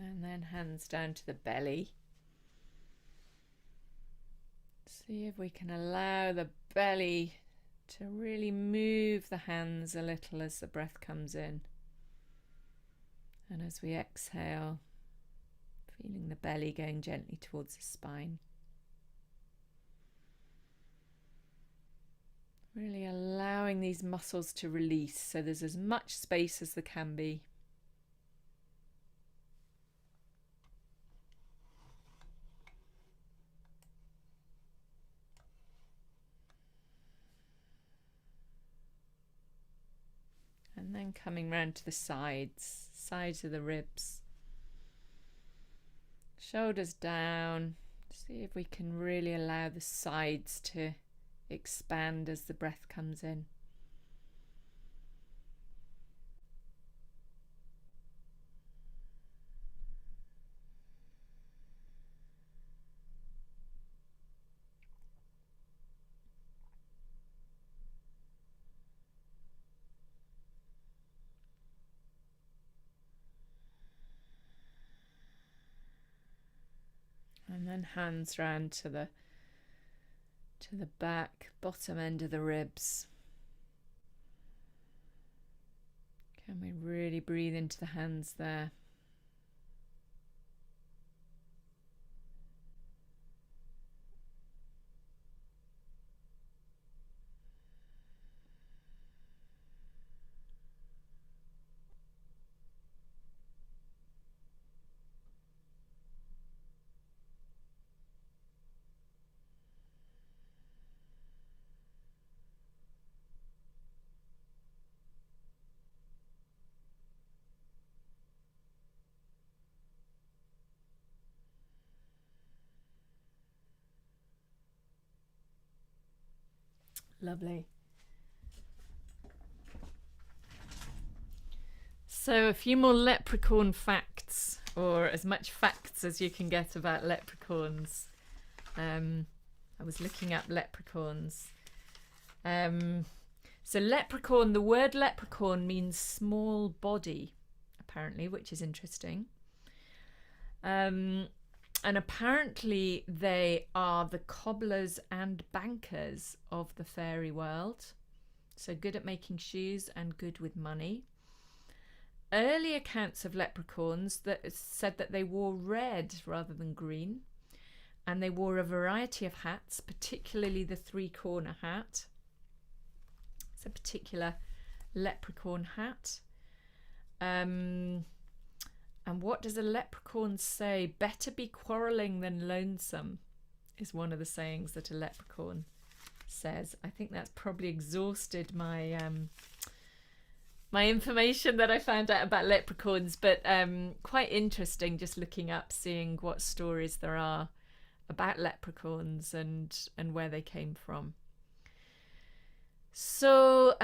And then hands down to the belly. See if we can allow the belly to really move the hands a little as the breath comes in. And as we exhale, feeling the belly going gently towards the spine. Really allowing these muscles to release so there's as much space as there can be. And then coming round to the sides of the ribs. Shoulders down. See if we can really allow the sides to expand as the breath comes in. And then hands round to the back, bottom end of the ribs. Can we really breathe into the hands there? Lovely. So a few more leprechaun facts, or as much facts as you can get about leprechauns. I was looking up leprechauns. So leprechaun, the word leprechaun means small body, apparently, which is interesting. And apparently they are the cobblers and bankers of the fairy world. So good at making shoes and good with money. Early accounts of leprechauns that said that they wore red rather than green. And they wore a variety of hats, particularly the three-corner hat. It's a particular leprechaun hat. And what does a leprechaun say? Better be quarrelling than lonesome is one of the sayings that a leprechaun says. I think that's probably exhausted my my information that I found out about leprechauns, but quite interesting just looking up, seeing what stories there are about leprechauns and where they came from. So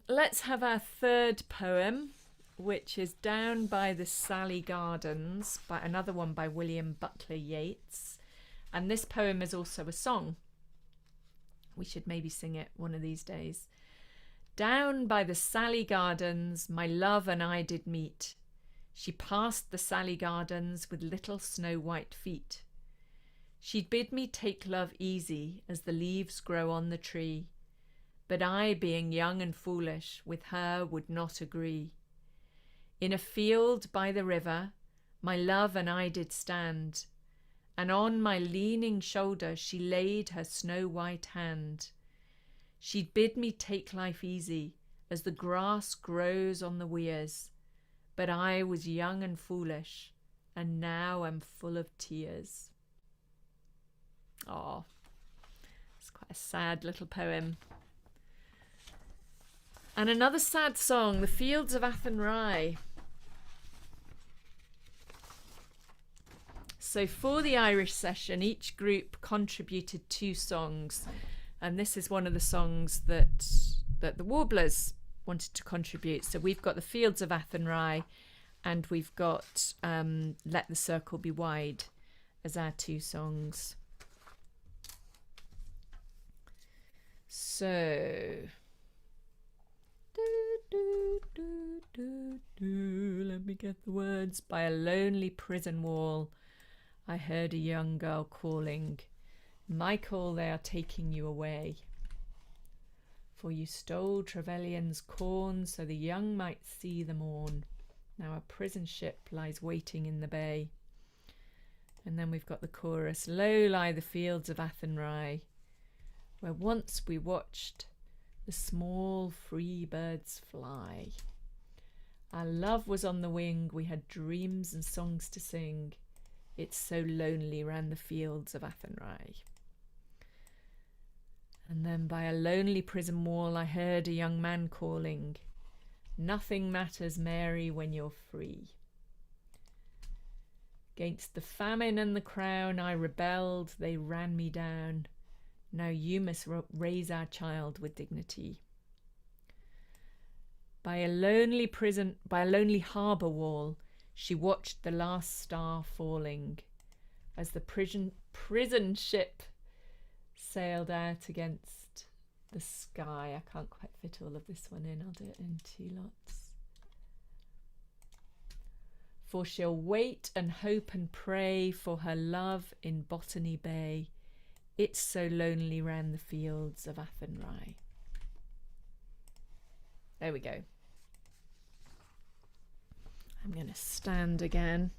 let's have our third poem. which is Down by the Sally Gardens, by another one by William Butler Yeats. And this poem is also a song. We should maybe sing it one of these days. Down by the Sally Gardens, my love and I did meet. She passed the Sally Gardens with little snow-white feet. She'd bid me take love easy as the leaves grow on the tree. But I, being young and foolish, with her would not agree. In a field by the river, my love and I did stand, and on my leaning shoulder she laid her snow-white hand. She'd bid me take life easy as the grass grows on the weirs, but I was young and foolish, and now am full of tears. Oh, it's quite a sad little poem. And another sad song, The Fields of Athenry. So for the Irish session, each group contributed 2 songs. And this is one of the songs that the Warblers wanted to contribute. So we've got The Fields of Athenry and we've got Let the Circle Be Wide as our 2 songs. So... let me get the words. By a lonely prison wall, I heard a young girl calling, Michael, they are taking you away. For you stole Trevelyan's corn, so the young might see the morn. Now a prison ship lies waiting in the bay. And then we've got the chorus. Low lie the fields of Athenry, where once we watched the small free birds fly. Our love was on the wing, we had dreams and songs to sing. It's so lonely round the fields of Athenry. And then by a lonely prison wall I heard a young man calling, Nothing matters, Mary, when you're free. 'Gainst the famine and the crown I rebelled, they ran me down. Now you must raise our child with dignity. By a lonely harbour wall, she watched the last star falling as the prison ship sailed out against the sky. I can't quite fit all of this one in. I'll do it in 2 lots. For she'll wait and hope and pray for her love in Botany Bay. It's so lonely round the fields of Athenry. There we go. I'm going to stand again.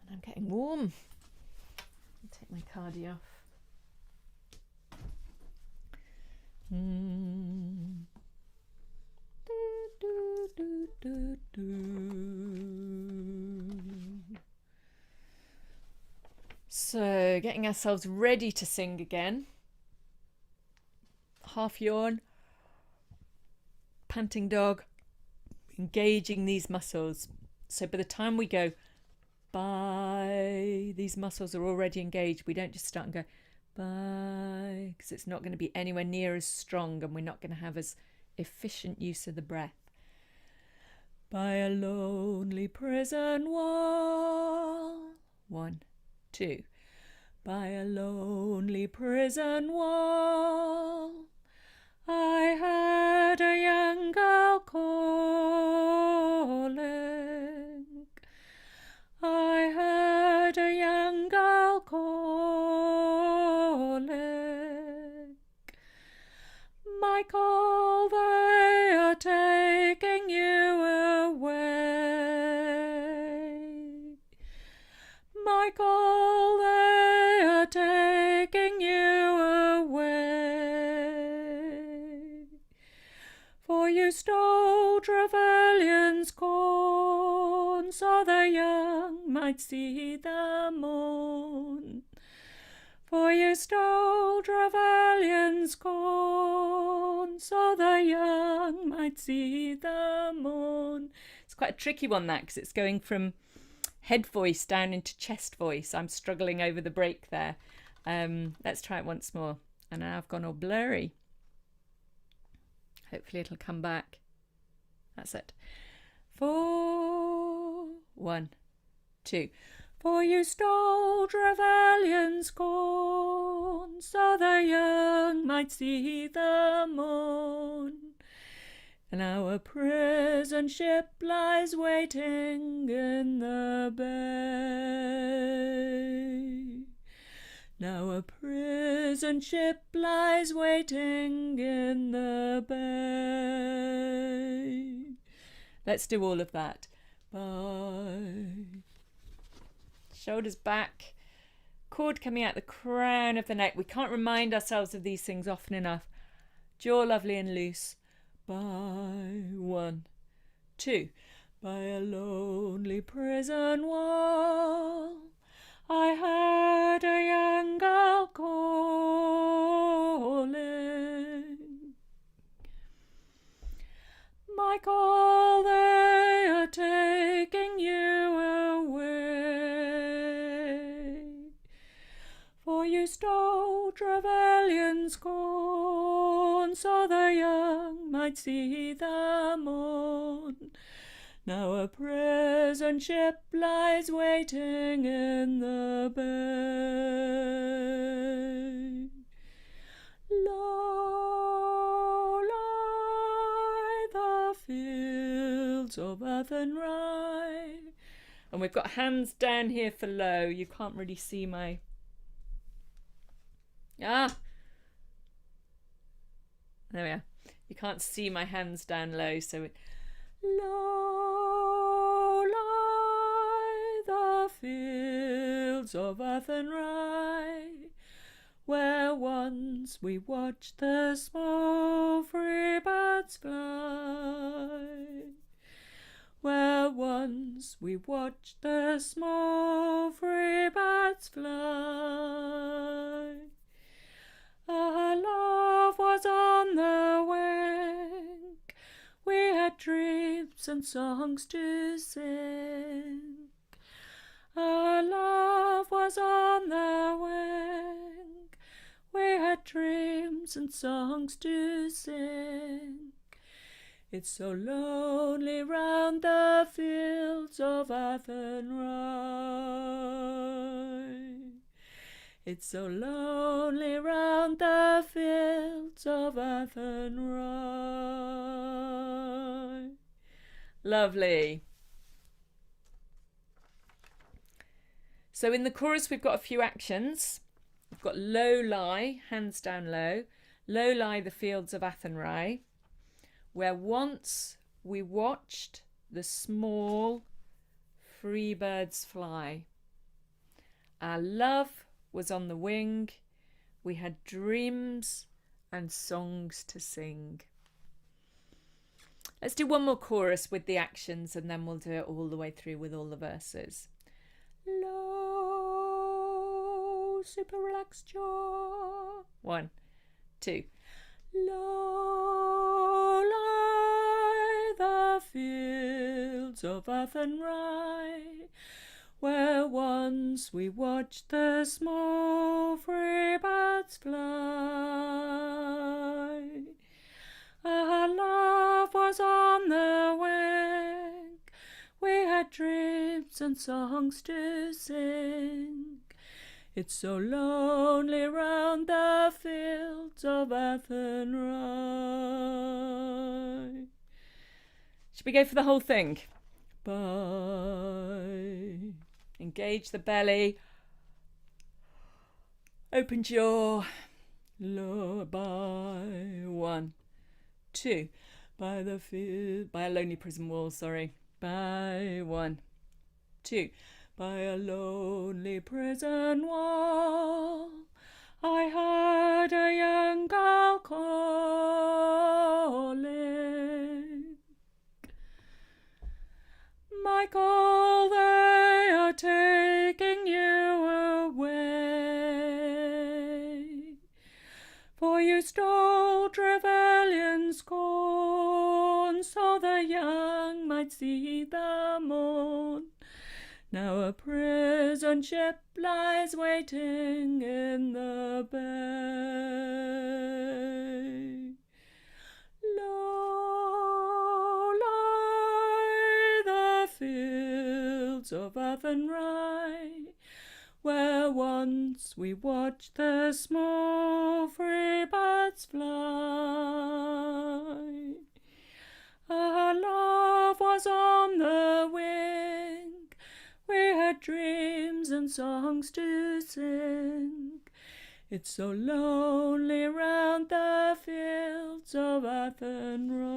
And I'm getting warm. I'll take my cardi off. So, getting ourselves ready to sing again. Half yawn, panting dog, engaging these muscles. So by the time we go bye, these muscles are already engaged. We don't just start and go bye, because it's not going to be anywhere near as strong and we're not going to have as efficient use of the breath. By a lonely prison wall. 1, 2. By a lonely prison wall, I heard a young girl calling. I heard a young girl calling. Michael, they are taking you away. Michael, they are taking you away. For you stole Trevelyan's corn, so the young might see the morn. For you stole Trevelyan's corn, so the young might see the morn. It's quite a tricky one, that, because it's going from head voice down into chest voice. I'm struggling over the break there. Let's try it once more. And now I've gone all blurry. Hopefully it'll come back. That's it. 4, 1, 2. For you stole Trevelyan's corn, so the young might see the morn. And our prison ship lies waiting in the bay. Now a prison ship lies waiting in the bay. Let's do all of that. Bye. Shoulders back, cord coming out the crown of the neck. We can't remind ourselves of these things often enough. Jaw lovely and loose. By 1, 2. By a lonely prison wall, I heard a young girl calling. Michael, they are taking you away, for you stole Trevelyan's corn, so the young might see the morn. Now a prison ship lies waiting in the bay. Low lie the fields of Athenry. And we've got hands down here for low. You can't really see my... There we are. You can't see my hands down low, so it... Low lie the fields of Athenry, where once we watched the small free birds fly. Where once we watched the small free birds fly. Our love was on the wing, we had dreams and songs to sing. Our love was on the wing, we had dreams and songs to sing. It's so lonely round the fields of Athenry. It's so lonely round the fields of Athenry. Lovely. So in the chorus we've got a few actions. We've got low lie, hands down low. Low lie the fields of Athenry, where once we watched the small free birds fly. Our love was on the wing, we had dreams and songs to sing. Let's do one more chorus with the actions and then we'll do it all the way through with all the verses. Low, super relaxed jaw. 1, 2. Low lie the fields of Athenry, where once we watched the small free birds fly. Our love was on the wing, we had dreams and songs to sing. It's so lonely round the fields of Athenry. Should we go for the whole thing? Bye. Engage the belly. Open jaw. Low. Bye. 1, 2. By a lonely prison wall, sorry. Bye. 1, 2. By a lonely prison wall, I heard a young girl calling. Michael, they are taking you away, for you stole Trevelyan's corn, so the young might see the morn. Now a prison ship lies waiting in the bay. fields of earth and rye, where once we watched the small free birds fly. Our love was on the wing, we had dreams and songs to sing. It's so lonely round the fields of earth and rye.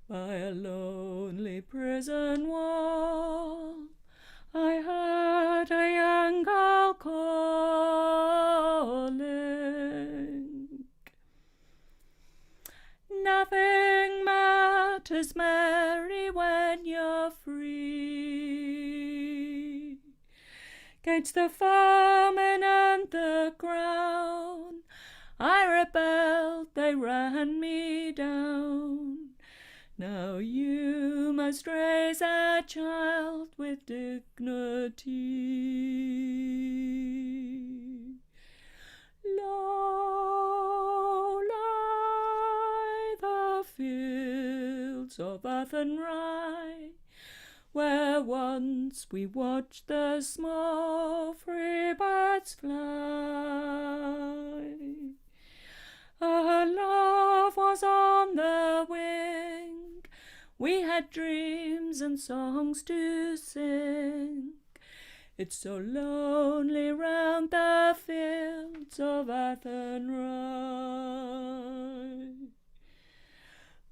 By a lonely prison wall, I heard a young girl calling. Nothing matters, Mary, when you're free. 'Gainst the famine and the crown, I rebelled, they ran me down. Now you must raise a child with dignity. Low lie the fields of earth and rye, where once we watched the small free birds fly. Our love was on the wing, we had dreams and songs to sing. It's so lonely round the fields of earth and rye.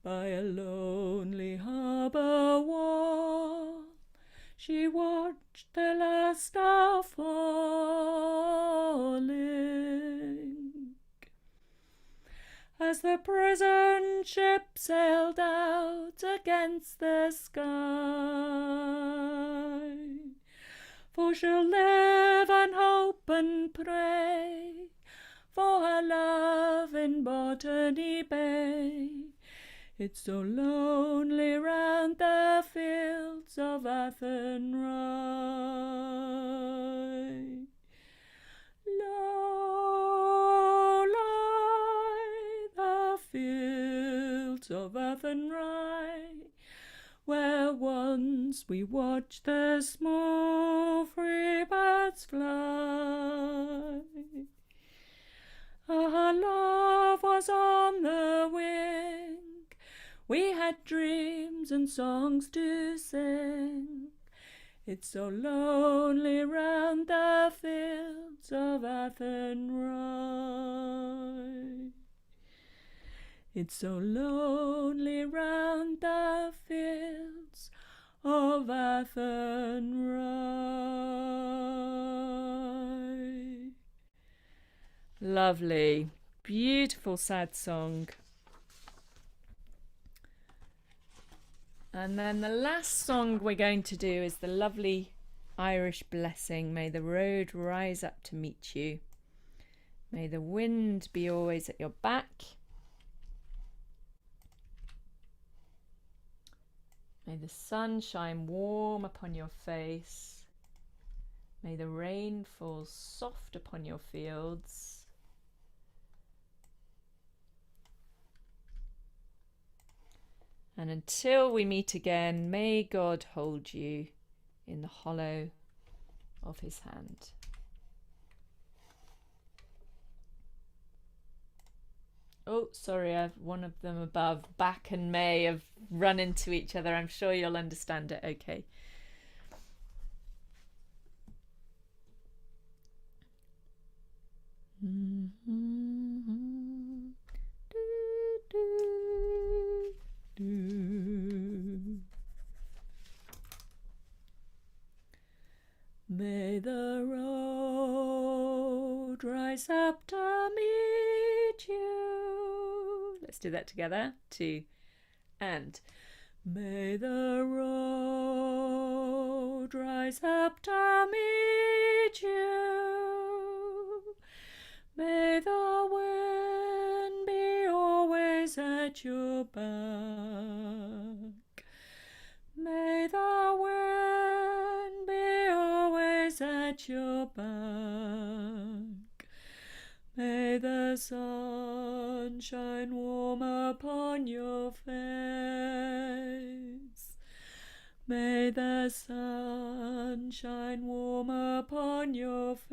By a lonely harbour wall, she watched the last star falling. As the prison ship sailed out against the sky, for she'll live and hope and pray for her love in Botany Bay. It's so lonely round the fields of earth and rye. Low lie the fields of earth and rye, where once we watched the small free birds fly. Our love was on the wing, we had dreams and songs to sing. It's so lonely round the fields of earth and rye. It's so lonely round the fields of earth and rye. Lovely, beautiful sad song. And then the last song we're going to do is the lovely Irish blessing. May the road rise up to meet you. May the wind be always at your back. May the sun shine warm upon your face. May the rain fall soft upon your fields. And until we meet again, may God hold you in the hollow of his hand. Oh, sorry, I've one of them above. Back and May have run into each other. I'm sure you'll understand it okay. May the road rise up to meet you. Let's do that together. 2 and. May the road rise up to meet you. May the wind be always at your back. May the wind be always at your back. May the sun shine warm upon your face. May the sun shine warm upon your face.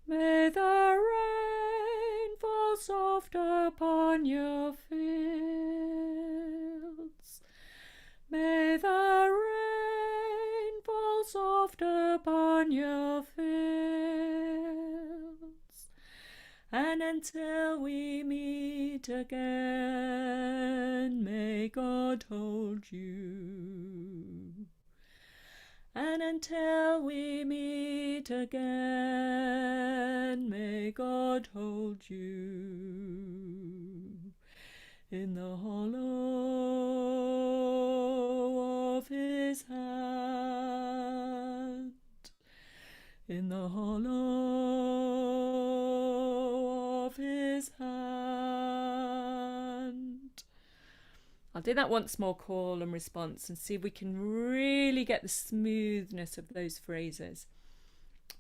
May the rain fall soft upon your fields. May the rain fall soft upon your fields. And until we meet again, may God hold you. And until we meet again, may God hold you in the hollow of his hand, in the hollow of his hand. I'll do that once more, call and response, and see if we can really get the smoothness of those phrases.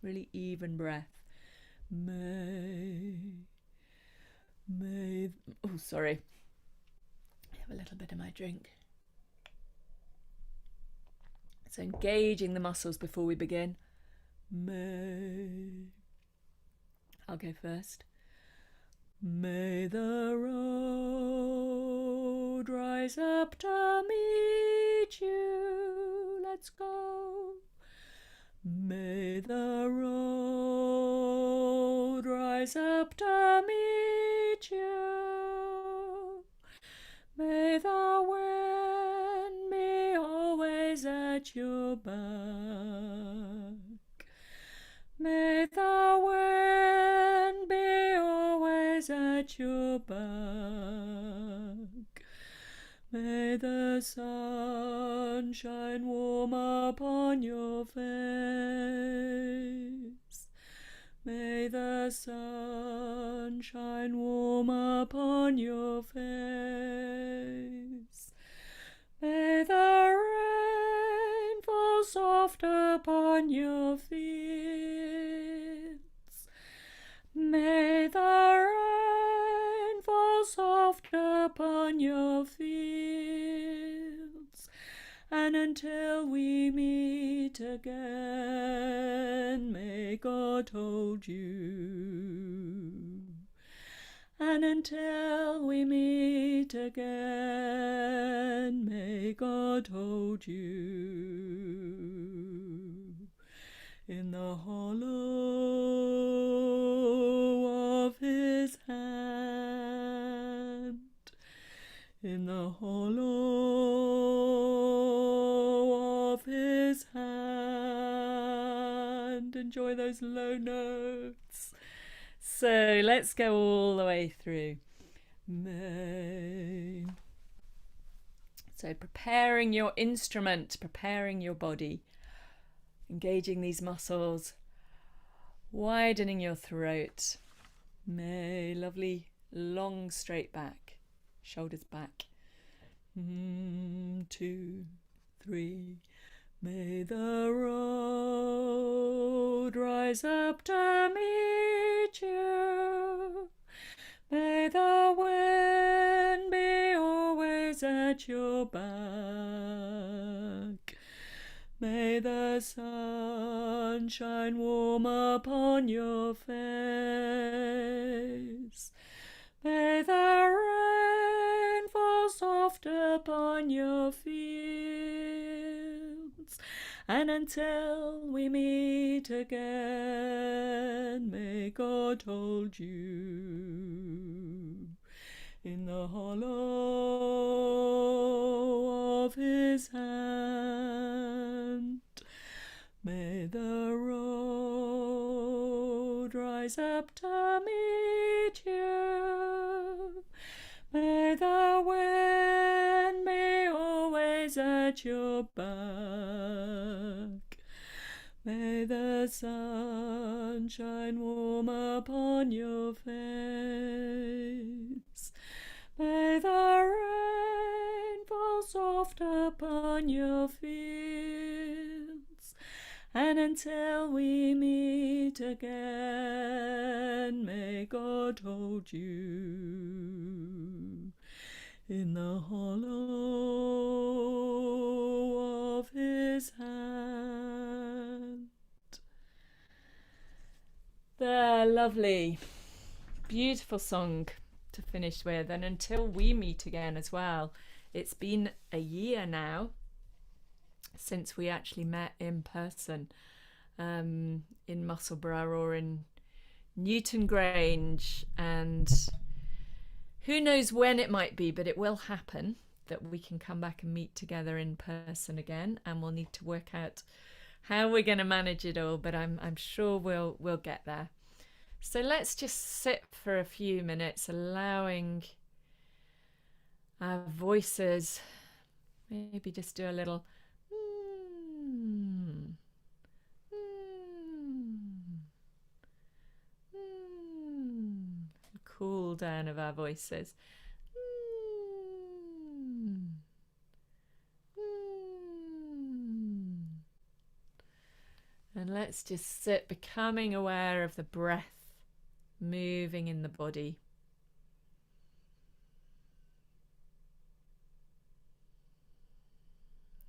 Really even breath. Oh, sorry. I have a little bit of my drink. So engaging the muscles before we begin. I'll go first. May the road rise up to meet you. Let's go. May the road rise up to meet you. May the wind be always at your back. May the wind be always at your back. May the sun shine warm upon your face. May the sun shine warm upon your face. May the rain fall soft upon your fields. May the rain fall soft upon your fields. And until we meet again, may God hold you. And until we meet again, may God hold you in the hollow of his hand, in the hollow of his hand. Enjoy those low notes. So let's go all the way through. May. So preparing your instrument, preparing your body, engaging these muscles, widening your throat. May. Lovely long straight back, shoulders back. 2, 3. May the road rise up to meet you. May the wind be always at your back. May the sun shine warm upon your face. May the rain fall soft upon your fields. And until we meet again, may God hold you in the hollow of his hand. May the road rise up to meet you. May the wind be always at your back. May the sun shine warm upon your face. May the rain fall soft upon your fields. And until we meet again, may God hold you in the hollow his hand. There, lovely. Beautiful song to finish with. And until we meet again as well, it's been a year now since we actually met in person in Musselburgh or in Newton Grange, and who knows when it might be, but it will happen that we can come back and meet together in person again, and we'll need to work out how we're going to manage it all, but I'm sure we'll get there. So let's just sit for a few minutes, allowing our voices, maybe just do a little cool down of our voices. And let's just sit, becoming aware of the breath moving in the body.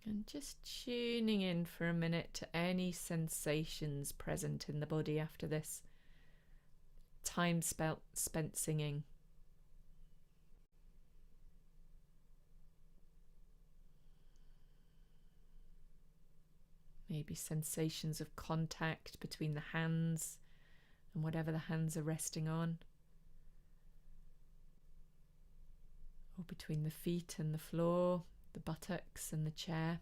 And just tuning in for a minute to any sensations present in the body after this time spent singing. Maybe sensations of contact between the hands and whatever the hands are resting on, or between the feet and the floor, the buttocks and the chair.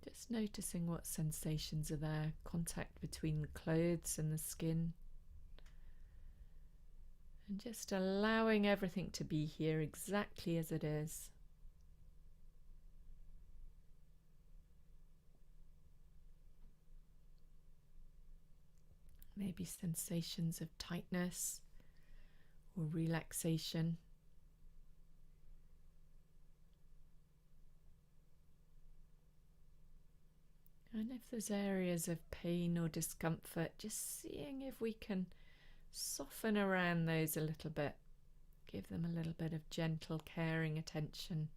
Just noticing what sensations are there, contact between the clothes and the skin, and just allowing everything to be here exactly as it is. Maybe sensations of tightness or relaxation. And if there's areas of pain or discomfort, just seeing if we can soften around those a little bit. Give them a little bit of gentle, caring attention.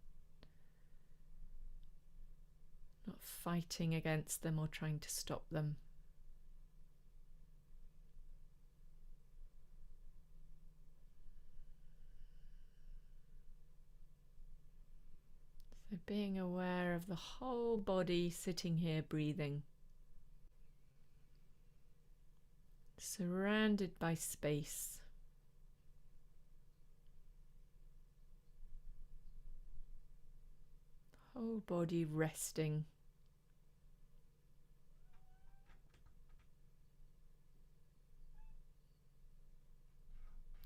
Not fighting against them or trying to stop them. So being aware of the whole body sitting here breathing, surrounded by space. Whole body resting.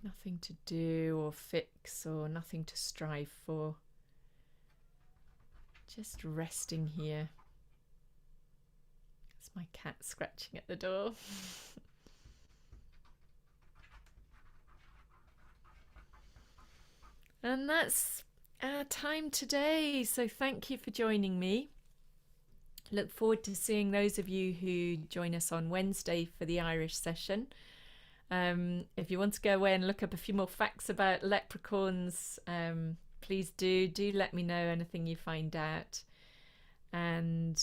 Nothing to do or fix or nothing to strive for. Just resting here. It's my cat scratching at the door. And that's our time today. So thank you for joining me. Look forward to seeing those of you who join us on Wednesday for the Irish session. If you want to go away and look up a few more facts about leprechauns, please do let me know anything you find out. And